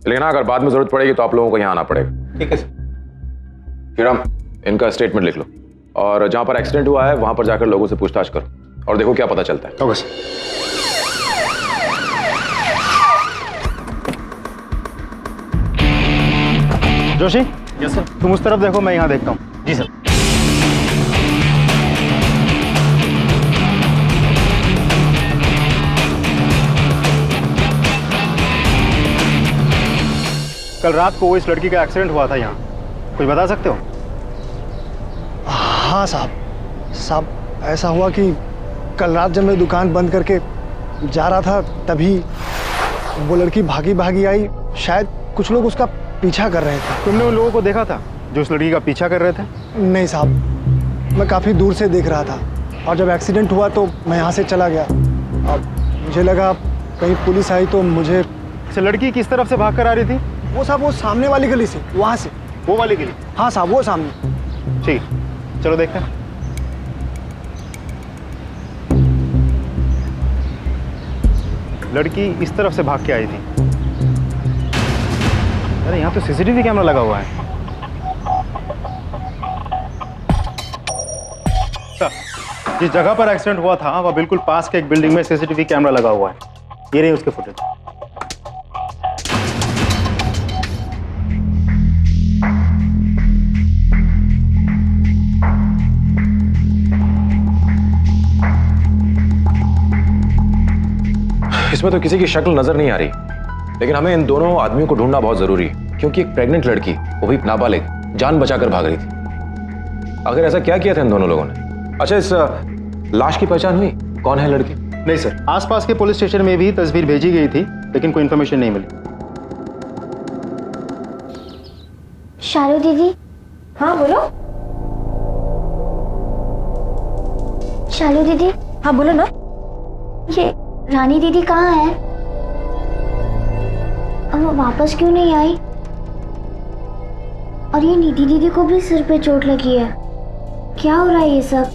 लेकिन अगर बाद में जरूरत पड़ेगी तो आप लोगों को यहाँ आना पड़ेगा। ठीक है सर। हिराम, इनका स्टेटमेंट लिख लो और जहां पर एक्सीडेंट हुआ है वहां पर जाकर लोगों से पूछताछ करो और देखो क्या पता चलता है। Okay sir. Joshi, yes sir. तुम उस तरफ देखो, मैं यहाँ देखता हूँ। जी सर। कल रात को इस लड़की का एक्सीडेंट हुआ था यहाँ, कुछ बता सकते हो? हाँ साहब, ऐसा हुआ कि कल रात जब मैं दुकान बंद करके जा रहा था तभी वो लड़की भागी आई। शायद कुछ लोग उसका पीछा कर रहे थे। तुमने उन लोगों को देखा था जो उस लड़की का पीछा कर रहे थे? नहीं साहब, मैं काफ़ी दूर से देख रहा था और जब एक्सीडेंट हुआ तो मैं यहाँ से चला गया। अब मुझे लगा कहीं पुलिस आई तो मुझे। लड़की किस तरफ से भाग कर आ रही थी? वो साहब वो सामने वाली गली से, वहाँ से। वो वाली गली? हाँ साहब, वो सामने। ठीक, चलो देखते हैं। लड़की इस तरफ से भाग के आई थी। अरे यहाँ तो सीसीटीवी कैमरा लगा हुआ है। जिस जगह पर एक्सीडेंट हुआ था वह बिल्कुल पास के एक बिल्डिंग में सीसीटीवी कैमरा लगा हुआ है। ये रही उसके फुटेज। इसमें तो किसी की शक्ल नजर नहीं आ रही, लेकिन हमें इन दोनों आदमियों को ढूंढना बहुत जरूरी है, क्योंकि एक प्रेग्नेंट लड़की, वो भी नाबालिग, जान बचाकर भाग रही थी। अगर ऐसा क्या किया था इन दोनों लोगों ने? अच्छा, इस लाश की पहचान हुई? कौन है लड़की? नहीं सर, आसपास के पुलिस स्टेशन में भी तस्वीर भेजी गई थी, लेकिन कोई इन्फॉर्मेशन नहीं मिली। शालू दीदी। हाँ बोलो। शालू दीदी। हाँ बोलो ना। ये रानी दीदी कहाँ है? अब वो वापस क्यों नहीं आई? और ये निधि दीदी को भी सिर पे चोट लगी है। क्या हो रहा है ये सब?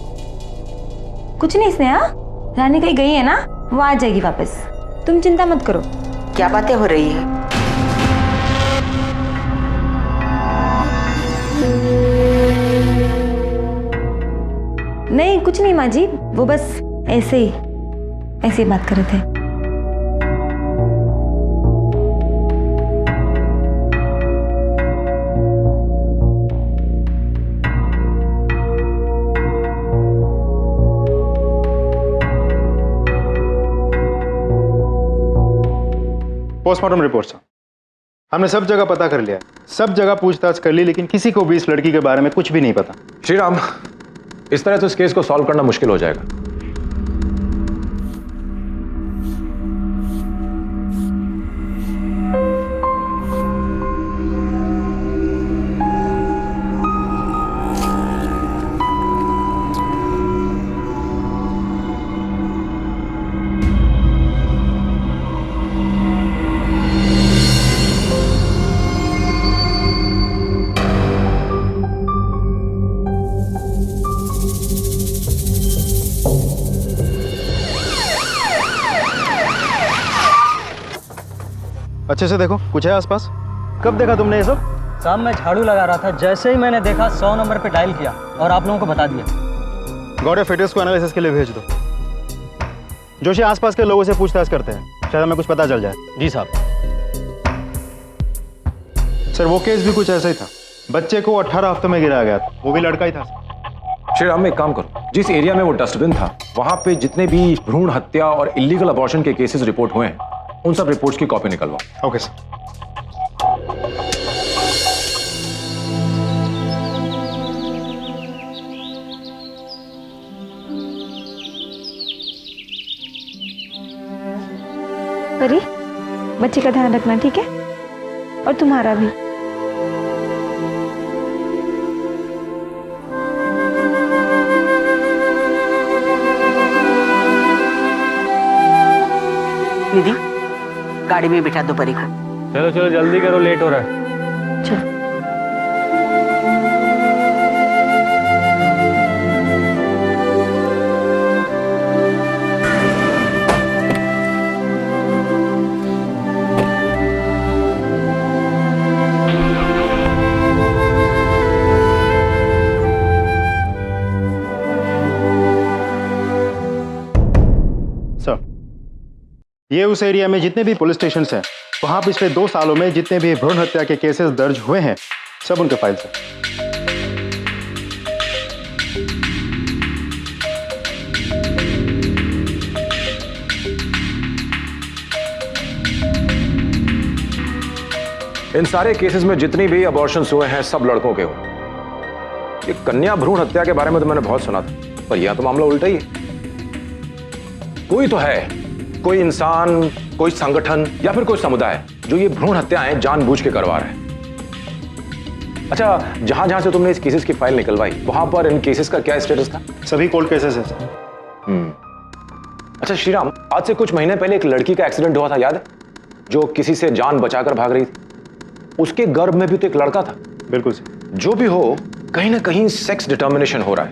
कुछ नहीं स्नेहा, रानी कहीं गई है ना, वो आ जाएगी वापस, तुम चिंता मत करो। क्या बातें हो रही है? नहीं कुछ नहीं माँ जी, वो बस ऐसे ही बात कर रहे थे। पोस्टमार्टम रिपोर्ट सर, हमने सब जगह पता कर लिया, सब जगह पूछताछ कर ली, लेकिन किसी को भी इस लड़की के बारे में कुछ भी नहीं पता। श्रीराम, इस तरह तो इस केस को सॉल्व करना मुश्किल हो जाएगा। अच्छे से देखो, कुछ है आसपास? कब देखा तुमने ये सब? साहब मैं झाड़ू लगा रहा था, जैसे ही मैंने देखा 100 नंबर पे डायल किया और आप लोगों को बता दिया। गौड़े फिटर्स को एनालिसिस के लिए भेज दो। जोशी, आसपास के लोगों से पूछताछ करते हैं, शायद हमें कुछ पता चल जाए। जी साहब। सर वो केस भी कुछ ऐसा ही था, बच्चे को 18 हफ्तों में गिराया गया था, वो भी लड़का ही था। श्रीराम, एक काम करो, जिस एरिया में वो डस्टबिन था वहां पे जितने भी भ्रूण हत्या और इलीगल अबॉर्शन के केसेस रिपोर्ट हुए हैं, उन सब रिपोर्ट्स की कॉपी निकलवाओ। Okay sir. परी, बच्चे का ध्यान रखना, ठीक है? और तुम्हारा भी। दीदी, गाड़ी में बिठा दो परी को। चलो चलो जल्दी करो, लेट हो रहा है। चलो। ये उस एरिया में जितने भी पुलिस स्टेशन हैं, वहां पिछले 2 सालों में जितने भी भ्रूण हत्या के केसेस दर्ज हुए हैं, सब उनके फाइल्स हैं। इन सारे केसेस में जितनी भी अबॉर्शंस हुए हैं सब लड़कों के हुए। ये कन्या भ्रूण हत्या के बारे में तो मैंने बहुत सुना था, पर यह तो मामला उल्टा ही है। कोई तो है, कोई इंसान, कोई संगठन या फिर कोई समुदाय जो ये भ्रूण हत्याएं जानबूझ के करवा रहा है। अच्छा, जहां जहां से तुमने इस केसेस की फाइल निकलवाई, वहां पर इन केसेस का क्या स्टेटस था? सभी कोल्ड केसेस हैं सर। अच्छा श्रीराम, आज से कुछ महीने पहले एक लड़की का एक्सीडेंट हुआ था, याद है? जो किसी से जान बचाकर भाग रही थी। उसके गर्भ में भी तो एक लड़का था। बिल्कुल सर। जो भी हो, कहीं ना कहीं सेक्स डिटर्मिनेशन हो रहा है।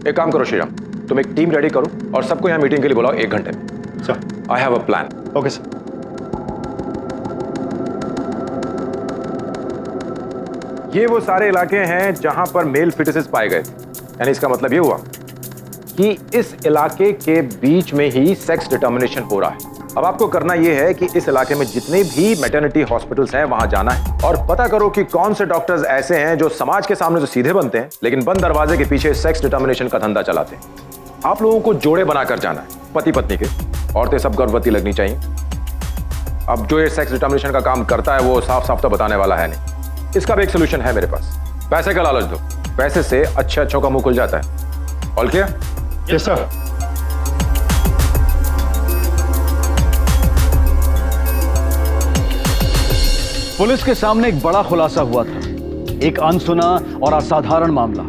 एक काम करो श्रीराम, तुम एक टीम रेडी करो और सबको यहाँ मीटिंग के लिए बुलाओ 1 घंटे में। Sir, I have a plan. Okay sir. ये वो सारे इलाके हैं जहां पर मेल फिटसेस पाए गए, यानी इसका मतलब ये हुआ कि इस इलाके के बीच में ही सेक्स डिटर्मिनेशन हो रहा है। अब आपको करना यह है कि इस इलाके में जितने भी मैटरनिटी हॉस्पिटल्स हैं वहां जाना है और पता करो कि कौन से डॉक्टर्स ऐसे हैं जो समाज के सामने तो सीधे बनते हैं लेकिन बंद दरवाजे के पीछे सेक्स डिटर्मिनेशन का धंधा चलाते हैं। आप लोगों को जोड़े बनाकर जाना है, पति पत्नी के। औरतें सब गर्भवती लगनी चाहिए। अब जो ये सेक्स डिटर्मिनेशन का काम करता है वो साफ साफ तो बताने वाला है नहीं। इसका भी एक सोल्यूशन है मेरे पास। पैसे का लालच दो, पैसे से अच्छे अच्छों का मुंह खुल जाता है। All clear? Yes sir. Police के सामने एक बड़ा खुलासा हुआ था, एक अनसुना और असाधारण मामला।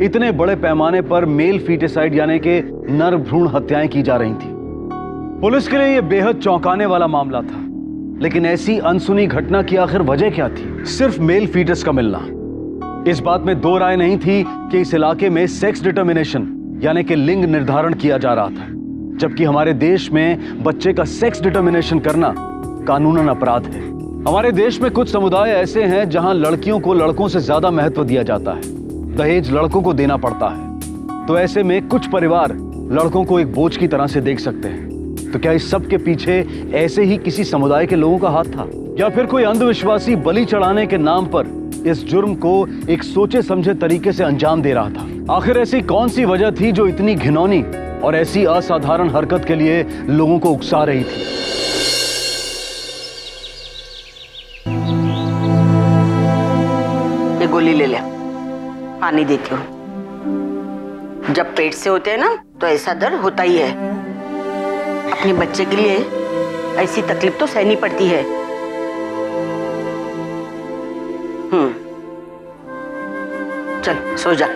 इतने बड़े पैमाने पर मेल फीटिसाइड यानी कि नर भ्रूण हत्याएं की जा रही थी। पुलिस के लिए यह बेहद चौंकाने वाला मामला था। लेकिन ऐसी अनसुनी घटना की आखिर वजह क्या थी? सिर्फ मेल फीटस का मिलना। इस बात में दो राय नहीं थी कि इस इलाके में सेक्स डिटर्मिनेशन यानी कि लिंग निर्धारण किया जा रहा था, जबकि हमारे देश में बच्चे का सेक्स डिटर्मिनेशन करना कानूनन अपराध है। हमारे देश में कुछ समुदाय ऐसे हैं जहां लड़कियों को लड़कों से ज्यादा महत्व दिया जाता है, दहेज लड़कों को देना पड़ता है। तो ऐसे में कुछ परिवार लड़कों को एक बोझ की तरह से देख सकते हैं। तो क्या इस सब के पीछे ऐसे ही किसी समुदाय के लोगों का हाथ था, या फिर कोई अंधविश्वासी बलि चढ़ाने के नाम पर इस जुर्म को एक सोचे समझे तरीके से अंजाम दे रहा था? आखिर ऐसी कौन सी वजह थी जो इतनी घिनौनी और ऐसी असाधारण हरकत के लिए लोगों को उकसा रही थी? ये गोली ले ले, पानी देती हूँ। जब पेट से होते हैं ना तो ऐसा दर्द होता ही है। अपने बच्चे के लिए ऐसी तकलीफ तो सहनी पड़ती है। चल सो जा।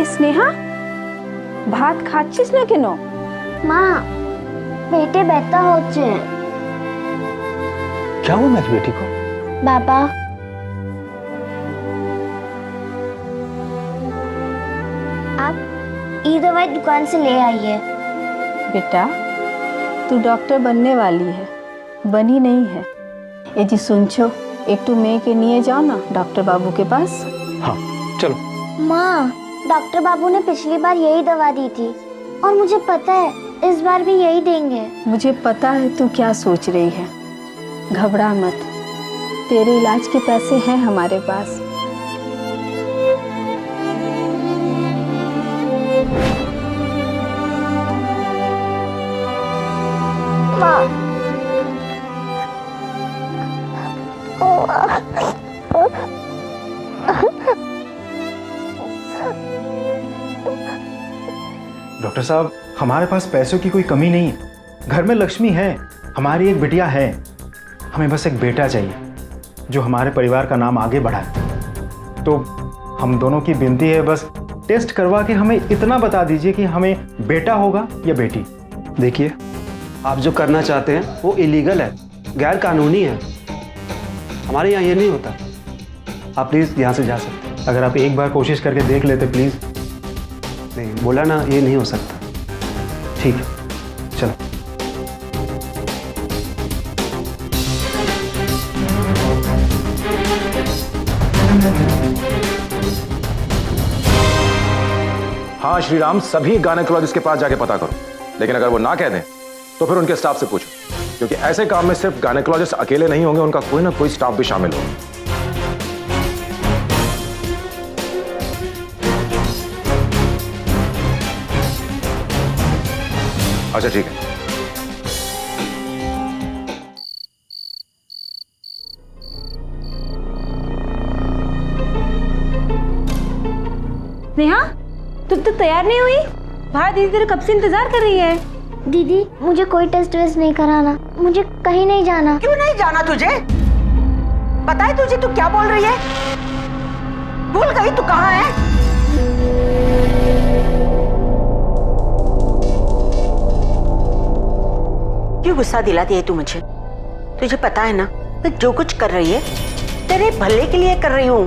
स्नेहा भात खाচ্ছিস না কেন? মা পেটে ব্যথা হচ্ছে। क्या हुआ मेरी बेटी को? बाबा आप ये दवाई दुकान से ले आइए। बेटा तू डॉक्टर बनने वाली है, बनी नहीं है। ये जी सुनछो, एक तो मैं के लिए जाओ ना डॉक्टर बाबू के पास। हाँ चलो। माँ डॉक्टर बाबू ने पिछली बार यही दवा दी थी और मुझे पता है इस बार भी यही देंगे। मुझे पता है तू क्या सोच रही है, घबरा मत, तेरे इलाज के पैसे हैं हमारे पास। डॉक्टर साहब हमारे पास पैसों की कोई कमी नहीं है, घर में लक्ष्मी है, हमारी एक बिटिया है। हमें बस एक बेटा चाहिए जो हमारे परिवार का नाम आगे बढ़ाए। तो हम दोनों की विनती है, बस टेस्ट करवा के हमें इतना बता दीजिए कि हमें बेटा होगा या बेटी। देखिए आप जो करना चाहते हैं वो इलीगल है, गैर कानूनी है। हमारे यहाँ ये नहीं होता। आप प्लीज़ यहाँ से जा सकते हैं। अगर आप एक बार कोशिश करके देख लेते प्लीज़। नहीं बोला ना, ये नहीं हो सकता। ठीक है चलो। हाँ श्रीराम, सभी गायनेकोलॉजिस्ट के पास जाके पता करो, लेकिन अगर वो ना कह दें तो फिर उनके स्टाफ से पूछो, क्योंकि ऐसे काम में सिर्फ गायनेकोलॉजिस्ट अकेले नहीं होंगे, उनका कोई ना कोई स्टाफ भी शामिल होगा। अच्छा ठीक है। नेहा तुम तो तैयार नहीं हुई? बाहर दीदी तेरे कब से इंतजार कर रही है। दीदी मुझे कोई टेस्ट वेस्ट नहीं कराना, मुझे कहीं नहीं जाना। क्यों नहीं जाना तुझे? पता है तुझे तू क्या बोल रही है? भूल गई तू कहाँ है? क्यों गुस्सा दिलाती है तू मुझे? तुझे पता है ना मैं जो कुछ कर रही है तेरे भले के लिए कर रही हूँ।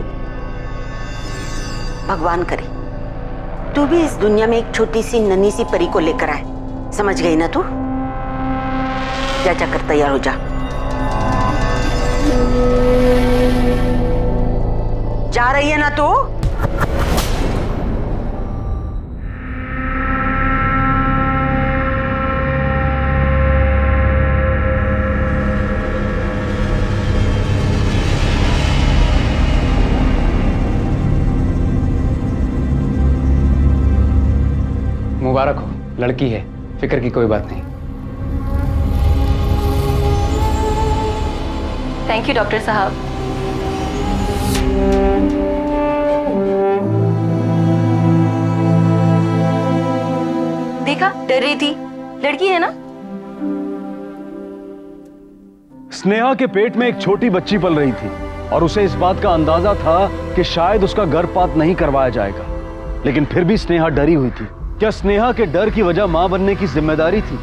भगवान करे तू भी इस दुनिया में एक छोटी सी नन्ही सी परी को लेकर आए। समझ गई ना तू? जा जाकर तैयार हो जा। जा रही है ना तू? मुबारक हो, लड़की है, फिक्र की कोई बात नहीं। थैंक यू डॉक्टर साहब। देखा, डर रही थी, लड़की है ना। स्नेहा के पेट में एक छोटी बच्ची पल रही थी और उसे इस बात का अंदाजा था कि शायद उसका गर्भपात नहीं करवाया जाएगा, लेकिन फिर भी स्नेहा डरी हुई थी। क्या स्नेहा के डर की वजह मां बनने की जिम्मेदारी थी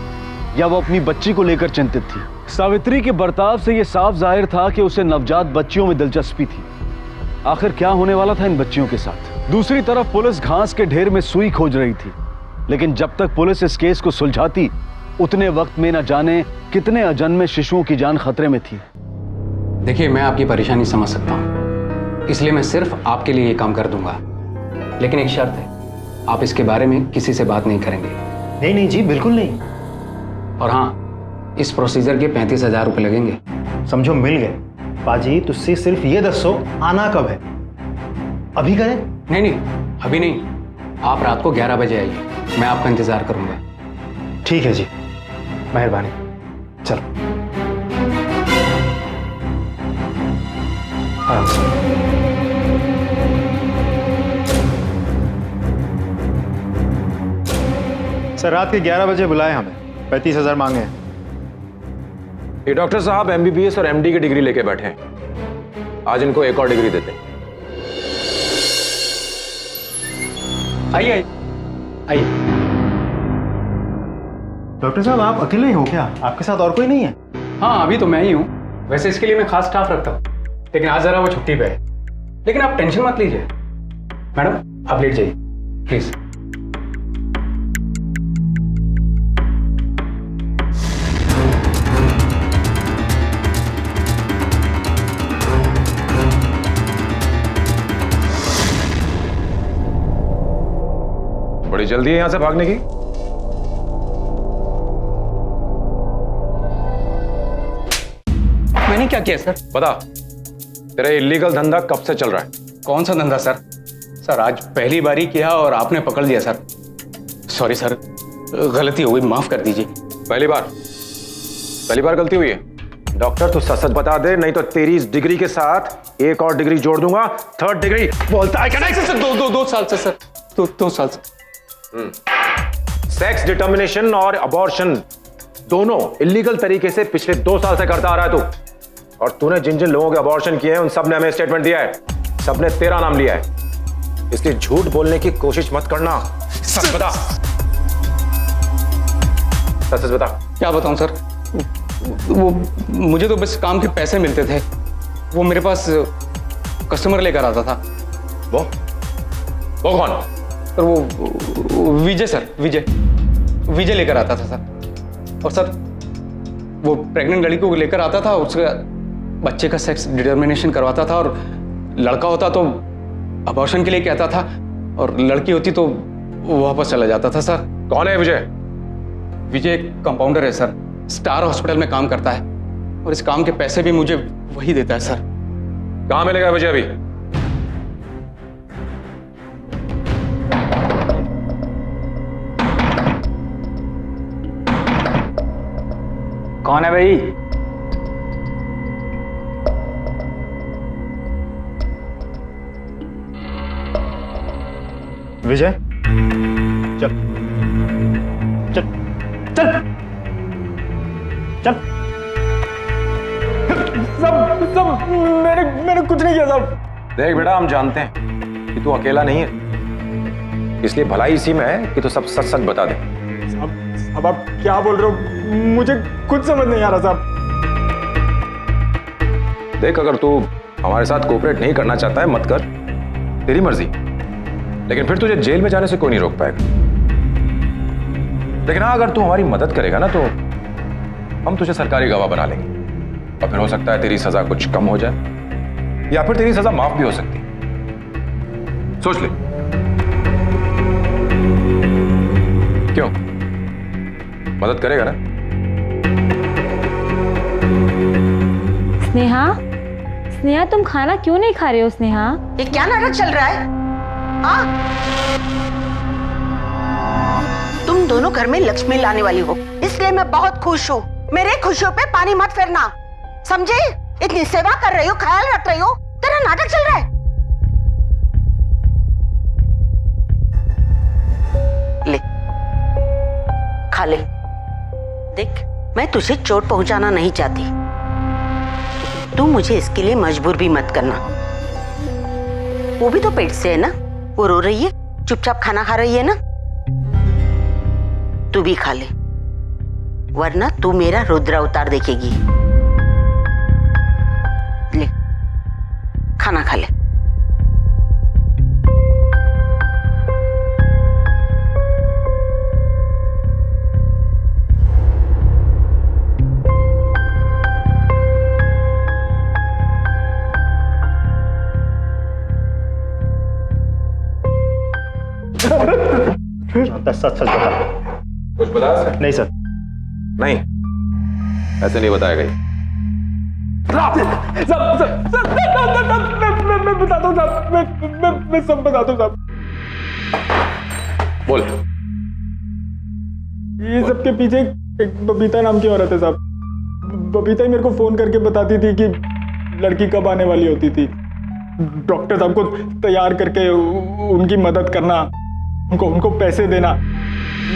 या वो अपनी बच्ची को लेकर चिंतित थी? सावित्री के बर्ताव से यह साफ जाहिर था कि उसे नवजात बच्चियों में दिलचस्पी थी। आखिर क्या होने वाला था इन बच्चियों के साथ? दूसरी तरफ पुलिस घास के ढेर में सुई खोज रही थी, लेकिन जब तक पुलिस इस केस को सुलझाती उतने वक्त में न जाने कितने अजन्मे शिशुओं की जान खतरे में थी। देखिए, मैं आपकी परेशानी समझ सकता हूँ, इसलिए मैं सिर्फ आपके लिए ये काम कर दूंगा, लेकिन एक शर्त है, आप इसके बारे में किसी से बात नहीं करेंगे। नहीं नहीं जी, बिल्कुल नहीं। और हाँ, इस प्रोसीजर के 35,000 रुपये लगेंगे। समझो मिल गए। पाजी, तुझसे सिर्फ ये दसो आना कब है? अभी करें? नहीं नहीं, अभी नहीं, आप रात को 11 बजे आइए, मैं आपका इंतजार करूंगा। ठीक है जी, मेहरबानी। चलो आराम से। सर रात के 11 बजे बुलाए हमें, 35,000 मांगे हैं। ये डॉक्टर साहब MBBS और MD की डिग्री लेके बैठे हैं, आज इनको एक और डिग्री देते हैं। आइए आइए। डॉक्टर साहब, आप अकेले ही हो क्या? आपके साथ और कोई नहीं है? हाँ, अभी तो मैं ही हूँ, वैसे इसके लिए मैं खास स्टाफ रखता हूँ, लेकिन आज जरा वो छुट्टी पे है। लेकिन आप टेंशन मत लीजिए। मैडम, आप लेट जाइए प्लीज। बड़ी जल्दी है यहां से भागने की। मैंने क्या किया सर? बता, तेरा इलीगल धंधा कब से चल रहा है? कौन सा धंधा सर? सर आज पहली बारी किया और आपने पकड़ लिया सर। सॉरी सर, गलती हो गई, माफ कर दीजिए। पहली बार गलती हुई है? डॉक्टर तू सच बता दे, नहीं तो तेरी इस डिग्री के साथ एक और डिग्री जोड़ दूंगा, 3rd डिग्री। बोलता है क्या? नहीं सर, दो साल से सर, दो साल से। सेक्स डिटर्मिनेशन और अबॉर्शन दोनों इलीगल तरीके से पिछले 2 साल से करता आ रहा है तू। और तूने जिन जिन लोगों के अबॉर्शन किए हैं उन सब ने हमें स्टेटमेंट दिया है, सब ने तेरा नाम लिया है, इसलिए झूठ बोलने की कोशिश मत करना। सच बता, सच बता। क्या बताऊं सर, वो मुझे तो बस काम के पैसे मिलते थे, वो मेरे पास कस्टमर लेकर आता था। वो कौन? सर वो विजय सर, विजय लेकर आता था सर। और सर वो प्रेग्नेंट लड़की को लेकर आता था, उसका बच्चे का सेक्स डिटर्मिनेशन करवाता था, और लड़का होता तो अबॉर्शन के लिए कहता था, और लड़की होती तो वो वापस चला जाता था सर। कौन है विजय? विजय एक कंपाउंडर है सर, स्टार हॉस्पिटल में काम करता है, और इस काम के पैसे भी मुझे वही देता है सर। कहां मिलेगा विजय अभी? कौन है भाई? विजय, चल चल चल चल। सब मैंने कुछ नहीं किया साहब। देख बेटा, हम जानते हैं कि तू अकेला नहीं है, इसलिए भलाई इसी में है कि तू सब सच सच बता दे। अब आप क्या बोल रहे हो? मुझे कुछ समझ नहीं आ रहा साहब। देख, अगर तू हमारे साथ कोऑपरेट नहीं करना चाहता है मत कर, तेरी मर्जी, लेकिन फिर तुझे जेल में जाने से कोई नहीं रोक पाएगा। लेकिन हाँ, अगर तू हमारी मदद करेगा ना तो हम तुझे सरकारी गवाह बना लेंगे, और फिर हो सकता है तेरी सजा कुछ कम हो जाए, या फिर तेरी सजा माफ भी हो सकती है। सोच ले। क्यों, मदद करेगा ना? स्नेहा, तुम खाना क्यों नहीं खा रहे हो? स्नेहा, ये क्या नाटक चल रहा है? हाँ, तुम तुम दोनों घर में लक्ष्मी लाने वाली हो, इसलिए मैं बहुत खुश हूँ। मेरे खुशियों पे पानी मत फेरना, समझे? इतनी सेवा कर रही हो, ख्याल रख रही हो, तेरा नाटक चल रहा है। ले खा ले। देख, मैं तुझे चोट पहुंचाना नहीं चाहती, तू मुझे इसके लिए मजबूर भी मत करना। वो भी तो पेट से है ना, वो रो रही है, चुपचाप खाना खा रही है ना। तू भी खा ले, वरना तू मेरा रुद्र अवतार देखेगी। ले खाना खा ले। सच सच बता। कुछ बताया सर? नहीं सर। नहीं, ऐसे नहीं बताया गई। मैं बताता हूँ साहब, मैं सब बताता हूँ साहब। बोल। ये सबके पीछे एक बबीता नाम की औरत है साहब। बबीता ही मेरे को फोन करके बताती थी कि लड़की कब आने वाली होती थी। डॉक्टर साहब को तैयार करके उनकी मदद करना, उनको पैसे देना,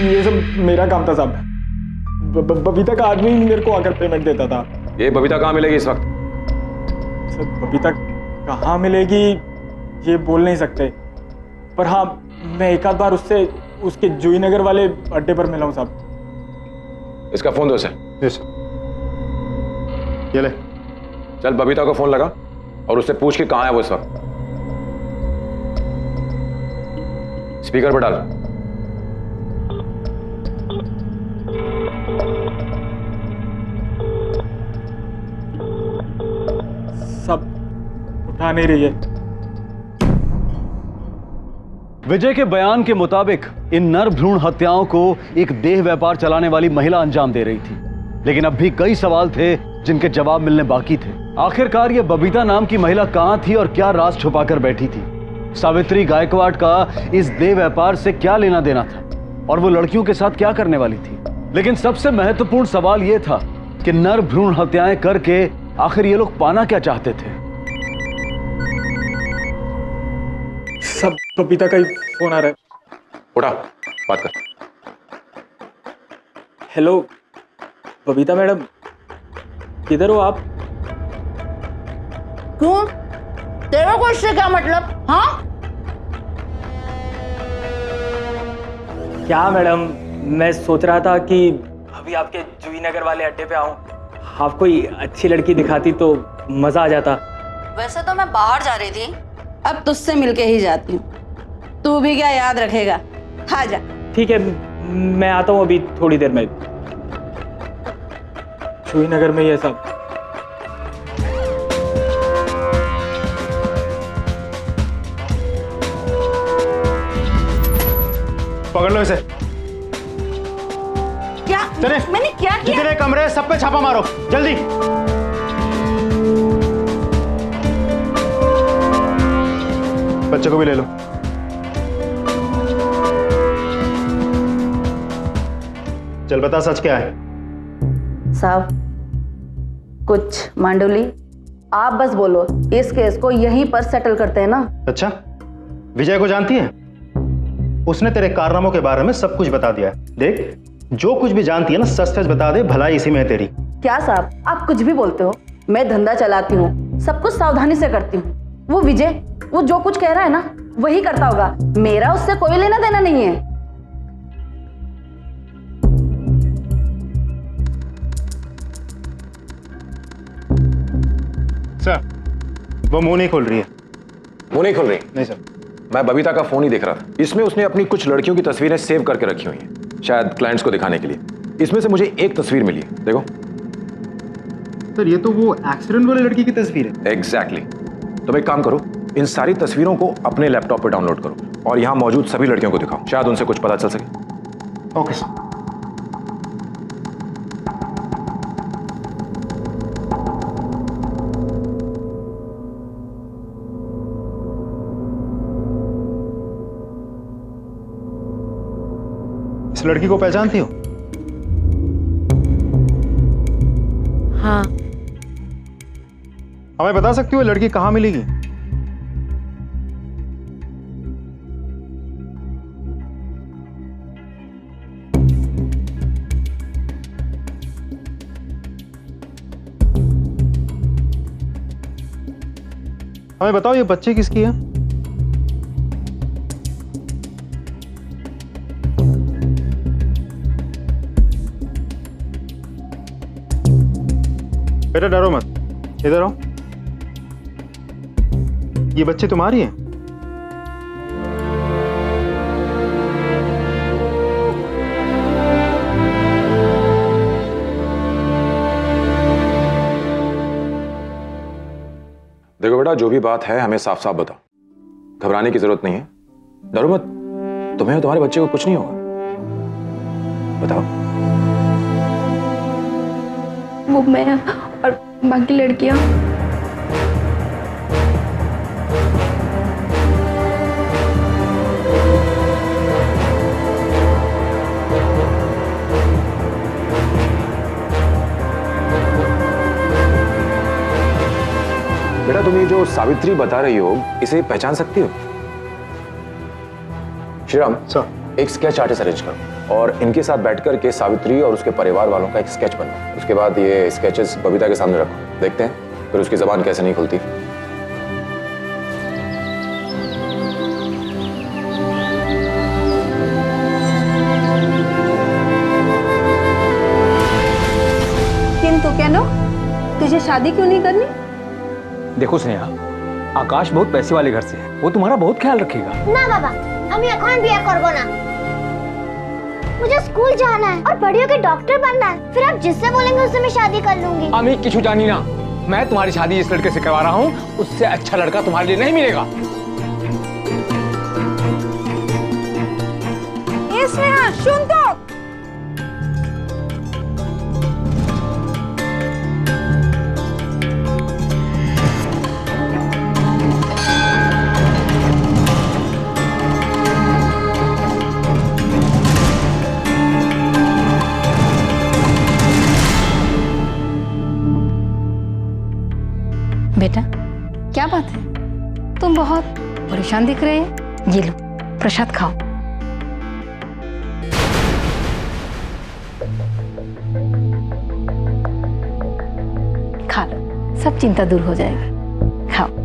ये सब मेरा काम था साहब। बबीता का आदमी मेरे को आकर पेमेंट देता था। ये बबीता कहाँ मिलेगी इस वक्त? सर, बबीता कहाँ मिलेगी ये बोल नहीं सकते, पर हाँ मैं एक आध बार उससे उसके जूही नगर वाले अड्डे पर मिला हूँ साहब। इसका फोन दो उसे। ये ले। चल बबीता को फोन लगा और उससे पूछ के कहाँ है वो इस वक्त। स्पीकर पर डाल। सब उठा नहीं रही है। विजय के बयान के मुताबिक इन नर भ्रूण हत्याओं को एक देह व्यापार चलाने वाली महिला अंजाम दे रही थी, लेकिन अब भी कई सवाल थे जिनके जवाब मिलने बाकी थे। आखिरकार ये बबीता नाम की महिला कहां थी और क्या राज छुपाकर बैठी थी? सावित्री गायकवाड़ का इस देह व्यापार से क्या लेना देना था और वो लड़कियों के साथ क्या करने वाली थी? लेकिन सबसे महत्वपूर्ण सवाल यह था कि नर भ्रूण हत्याएं करके आखिर ये लोग पाना क्या चाहते थे? सब बबीता का ही फोन आ रहा है। उठा, बात कर। हेलो बबीता मैडम, किधर हो आप? क्यों, तेरा को इससे क्या मतलब? हाँ क्या मैडम, मैं सोच रहा था कि अभी आपके जूही नगर वाले अड्डे पे आऊं, आप कोई अच्छी लड़की दिखाती तो मजा आ जाता। वैसे तो मैं बाहर जा रही थी, अब तुझसे मिलके ही जाती हूँ। तू भी क्या याद रखेगा? आ जा। ठीक है, मैं आता हूँ अभी थोड़ी देर में। जूही नगर में ये सब। पकड़ लो इसे। क्या? चले, मैंने क्या किया? जितने कमरे सब पे छापा मारो, जल्दी। बच्चों को भी ले लो। चल बता, सच क्या है? साहब, कुछ मांडुली, आप बस बोलो, इस केस को यहीं पर सेटल करते हैं ना? अच्छा, विजय को जानती है? उसने तेरे कारनामों के बारे में सब कुछ बता दिया है। देख, जो कुछ भी जानती है ना, सच सच बता दे, भलाई इसी में है तेरी। क्या साहब, आप कुछ भी बोलते हो? मैं धंधा चलाती हूँ, सब कुछ सावधानी से करती हूँ। वो विजय, वो जो कुछ कह रहा है ना, वही करता होगा। मेरा उससे कोई लेना देना नहीं है। सर, वो मुंह नहीं खोल रही है। मुंह नहीं खोल रही? नहीं सर। मैं बबीता का फोन ही देख रहा था। इसमें उसने अपनी कुछ लड़कियों की तस्वीरें सेव करके रखी हुई हैं, शायद क्लाइंट्स को दिखाने के लिए। इसमें से मुझे एक तस्वीर मिली है, देखो। सर, ये तो वो एक्सीडेंट वाली लड़की की तस्वीर है। एग्जैक्टली। तुम एक काम करो, इन सारी तस्वीरों को अपने लैपटॉप पर डाउनलोड करो और यहां मौजूद सभी लड़कियों को दिखाओ, शायद उनसे कुछ पता चल सके। Okay sir. इस लड़की को पहचानती हो? हाँ। हमें बता सकती हो लड़की कहाँ मिलेगी? हमें बताओ ये बच्ची किसकी है? बेटा डरो मत, इधर आओ। ये बच्ची तुम्हारी है? देखो बेटा, जो भी बात है हमें साफ साफ बताओ, घबराने की जरूरत नहीं है। डरो मत, तुम्हें और तुम्हारे बच्चे को कुछ नहीं होगा। बताओ। वो मैं और बाकी लड़कियां। बेटा तुम ये जो सावित्री बता रही हो, इसे पहचान सकती हो? श्रीराम सर, एक स्केच आर्टिस्ट अरेंज करो और इनके साथ बैठकर के सावित्री और उसके परिवार वालों का एक स्केच बनाओ। उसके बाद ये स्केचेस बबीता के सामने रखो, देखते हैं फिर उसकी जबान कैसे नहीं खुलती। किंतु क्या नो, तुझे शादी क्यों नहीं करनी? देखो स्नेहा, आकाश बहुत पैसे वाले घर से है, वो तुम्हारा बहुत ख्याल रखेगा। ना बाबा, हम এখন বিয়ে করব না। मुझे स्कूल जाना है और बड़ी होकर डॉक्टर बनना है। फिर आप जिससे बोलेंगे उससे मैं शादी कर लूंगी। अमी किछु जानी ना, मैं तुम्हारी शादी इस लड़के से करवा रहा हूँ, उससे अच्छा लड़का तुम्हारे लिए नहीं मिलेगा। ए स्नेहा, सुन तो। बेटा क्या बात है, तुम बहुत परेशान दिख रहे हैं। ये लो प्रसाद खाओ। खा लो, सब चिंता दूर हो जाएगा। खाओ।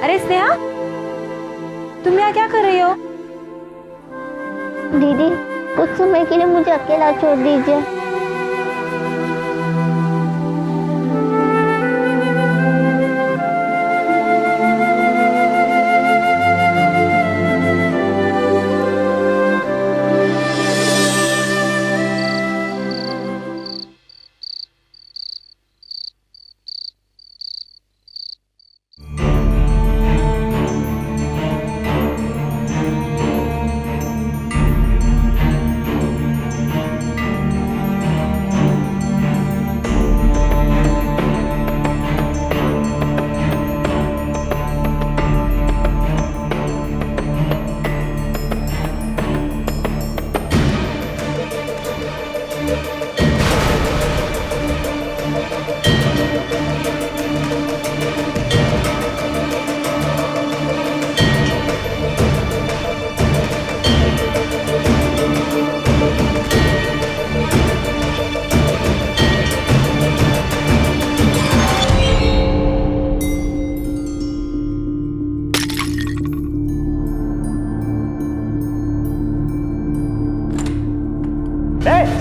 अरे स्नेहा, तुम यहाँ क्या कर रही हो? दीदी, कुछ समय के लिए मुझे अकेला छोड़ दीजिए।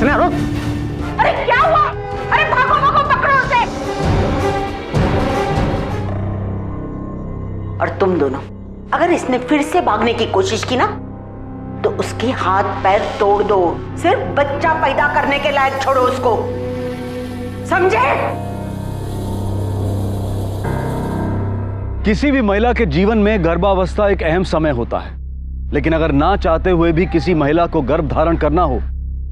स्नेहा रुक। अरे क्या हुआ? अरे भागो भागो, पकड़ो उसे। और तुम दोनों, अगर इसने फिर से भागने की कोशिश की ना, तो उसके हाथ पैर तोड़ दो। सिर्फ बच्चा पैदा करने के लायक छोड़ो उसको। समझे? किसी भी महिला के जीवन में गर्भावस्था एक अहम समय होता है, लेकिन अगर ना चाहते हुए भी किसी महिला को गर्भ धारण करना हो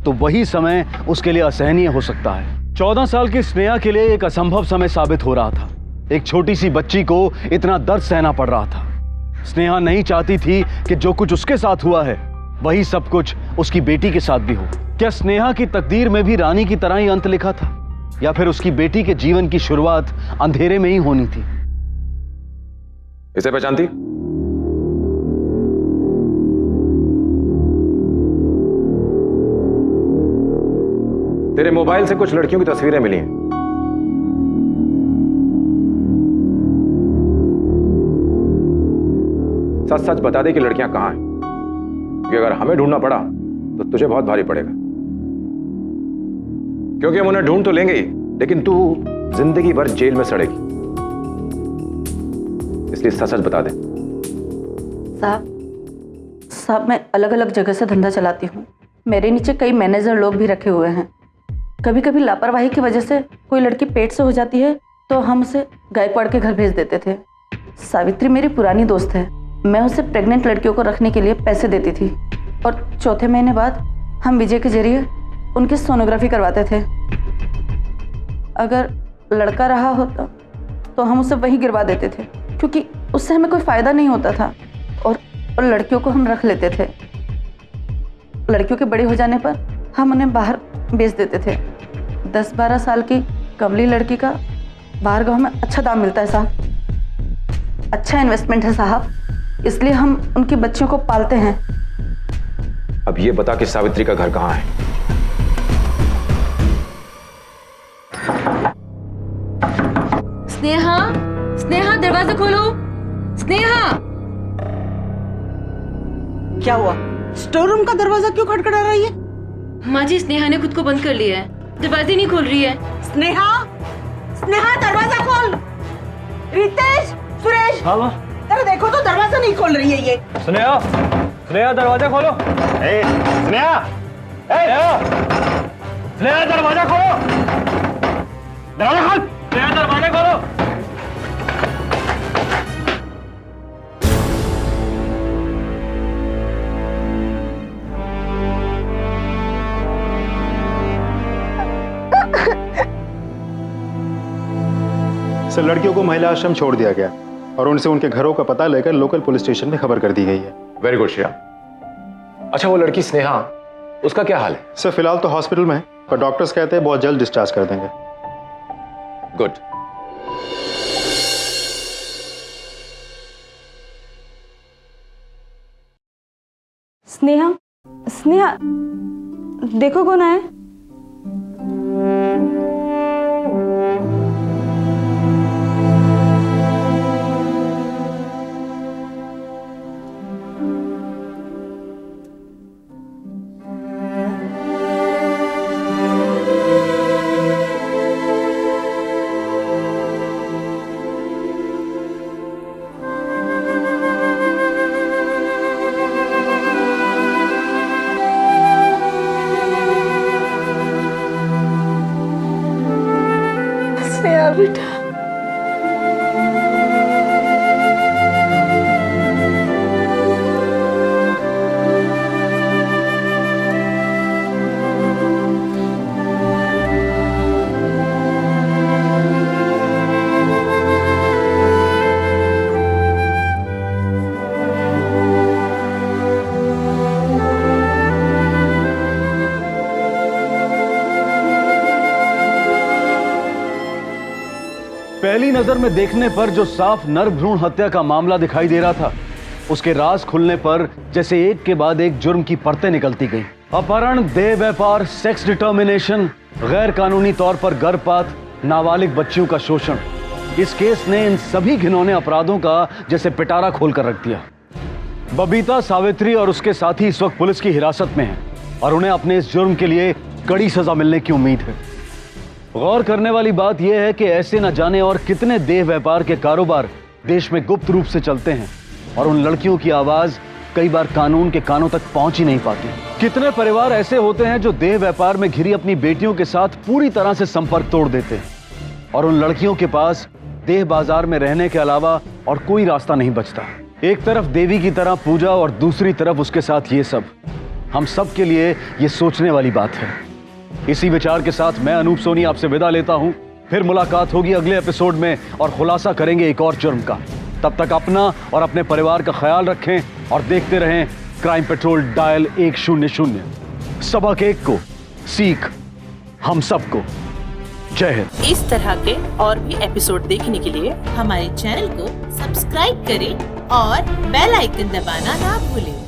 तो वही समय उसके लिए असहनीय हो सकता है। 14 साल की स्नेहा के लिए एक असंभव समय साबित हो रहा था। एक छोटी सी बच्ची को इतना दर्द सहना पड़ रहा था। स्नेहा नहीं चाहती थी कि जो कुछ उसके साथ हुआ है वही सब कुछ उसकी बेटी के साथ भी हो। क्या स्नेहा की तकदीर में भी रानी की तरह ही अंत लिखा था, या फिर उसकी बेटी के जीवन की शुरुआत अंधेरे में ही होनी थी? इसे पहचानती? तेरे मोबाइल से कुछ लड़कियों की तस्वीरें मिली हैं। सच सच बता दे कि लड़कियां कहां हैं, क्योंकि अगर हमें ढूंढना पड़ा तो तुझे बहुत भारी पड़ेगा। क्योंकि हम उन्हें ढूंढ तो लेंगे ही, लेकिन तू जिंदगी भर जेल में सड़ेगी। इसलिए सच सच बता दे। साहब मैं अलग अलग जगह से धंधा चलाती हूँ। मेरे नीचे कई मैनेजर लोग भी रखे हुए हैं। कभी कभी लापरवाही की वजह से कोई लड़की पेट से हो जाती है तो हम उसे गायकवाड़ के घर भेज देते थे। सावित्री मेरी पुरानी दोस्त है। मैं उसे प्रेग्नेंट लड़कियों को रखने के लिए पैसे देती थी और चौथे महीने बाद हम विजय के जरिए उनकी सोनोग्राफी करवाते थे। अगर लड़का रहा होता तो हम उसे वहीं गिरवा देते थे, क्योंकि उससे हमें कोई फ़ायदा नहीं होता था, और लड़कियों को हम रख लेते थे। लड़कियों के बड़े हो जाने पर हम उन्हें बाहर बेच देते थे। 10-12 साल की कमली लड़की का बाहर गाँव में अच्छा दाम मिलता है साहब। अच्छा इन्वेस्टमेंट है साहब, इसलिए हम उनकी बच्चियों को पालते हैं। अब ये बता कि सावित्री का घर कहां है? स्नेहा, स्नेहा दरवाजा खोलो। स्नेहा, क्या हुआ? स्टोर रूम का दरवाजा क्यों खटखटा रही है? माँ जी, स्नेहा ने खुद को बंद कर लिया है, दरवाजे नहीं खोल रही है। स्नेहा, स्नेहा दरवाजा खोल। रितेश, सुरेश, हाँ माँ। अरे देखो तो दरवाजा नहीं खोल रही है ये। स्नेहा, स्नेहा दरवाजा खोलो। स्नेहा, स्नेहा दरवाजा खोलो। दरवाजा खोल। स्नेहा दरवाजा खोलो। सर, लड़कियों को महिला आश्रम छोड़ दिया गया और उनसे उनके घरों का पता लेकर लोकल पुलिस स्टेशन में खबर कर दी गई है। Very good Shreya. अच्छा, वो लड़की स्नेहा, उसका क्या हाल है? सर, फिलहाल तो हॉस्पिटल में है, पर डॉक्टर्स कहते हैं बहुत जल्द डिस्चार्ज कर देंगे। गुड। स्नेहा, स्नेहा देखो कौन आए। बेटा, पहली नजर में देखने पर जो साफ नर भ्रूण हत्या का मामला दिखाई दे रहा था, उसके राज खुलने पर जैसे एक के बाद एक जुर्म की परतें निकलती गई। अपहरण, देह व्यापार, सेक्स डिटर्मिनेशन, गैर कानूनी तौर पर गर्भपात, नाबालिग बच्चियों का शोषण। इस केस ने इन सभी घिनौने अपराधों का जैसे पिटारा खोल कर रख दिया। बबीता, सावित्री और उसके साथी इस वक्त पुलिस की हिरासत में हैं और उन्हें अपने इस जुर्म के लिए कड़ी सजा मिलने की उम्मीद है। गौर करने वाली बात यह है कि ऐसे न जाने और कितने देह व्यापार के कारोबार देश में गुप्त रूप से चलते हैं और उन लड़कियों की आवाज कई बार कानून के कानों तक पहुंच ही नहीं पाती। कितने परिवार ऐसे होते हैं जो देह व्यापार में घिरी अपनी बेटियों के साथ पूरी तरह से संपर्क तोड़ देते हैं, और उन लड़कियों के पास देह बाजार में रहने के अलावा और कोई रास्ता नहीं बचता। एक तरफ देवी की तरह पूजा और दूसरी तरफ उसके साथ ये सब। हम सब के लिए ये सोचने वाली बात है। इसी विचार के साथ मैं अनूप सोनी आपसे विदा लेता हूं। फिर मुलाकात होगी अगले एपिसोड में और खुलासा करेंगे एक और जुर्म का। तब तक अपना और अपने परिवार का ख्याल रखें और देखते रहें क्राइम पेट्रोल डायल 100। सबक एक को सीख हम सबको। जय हिंद। इस तरह के और भी एपिसोड देखने के लिए हमारे चैनल को सब्सक्राइब करें और बेल आइकन दबाना ना भूलें।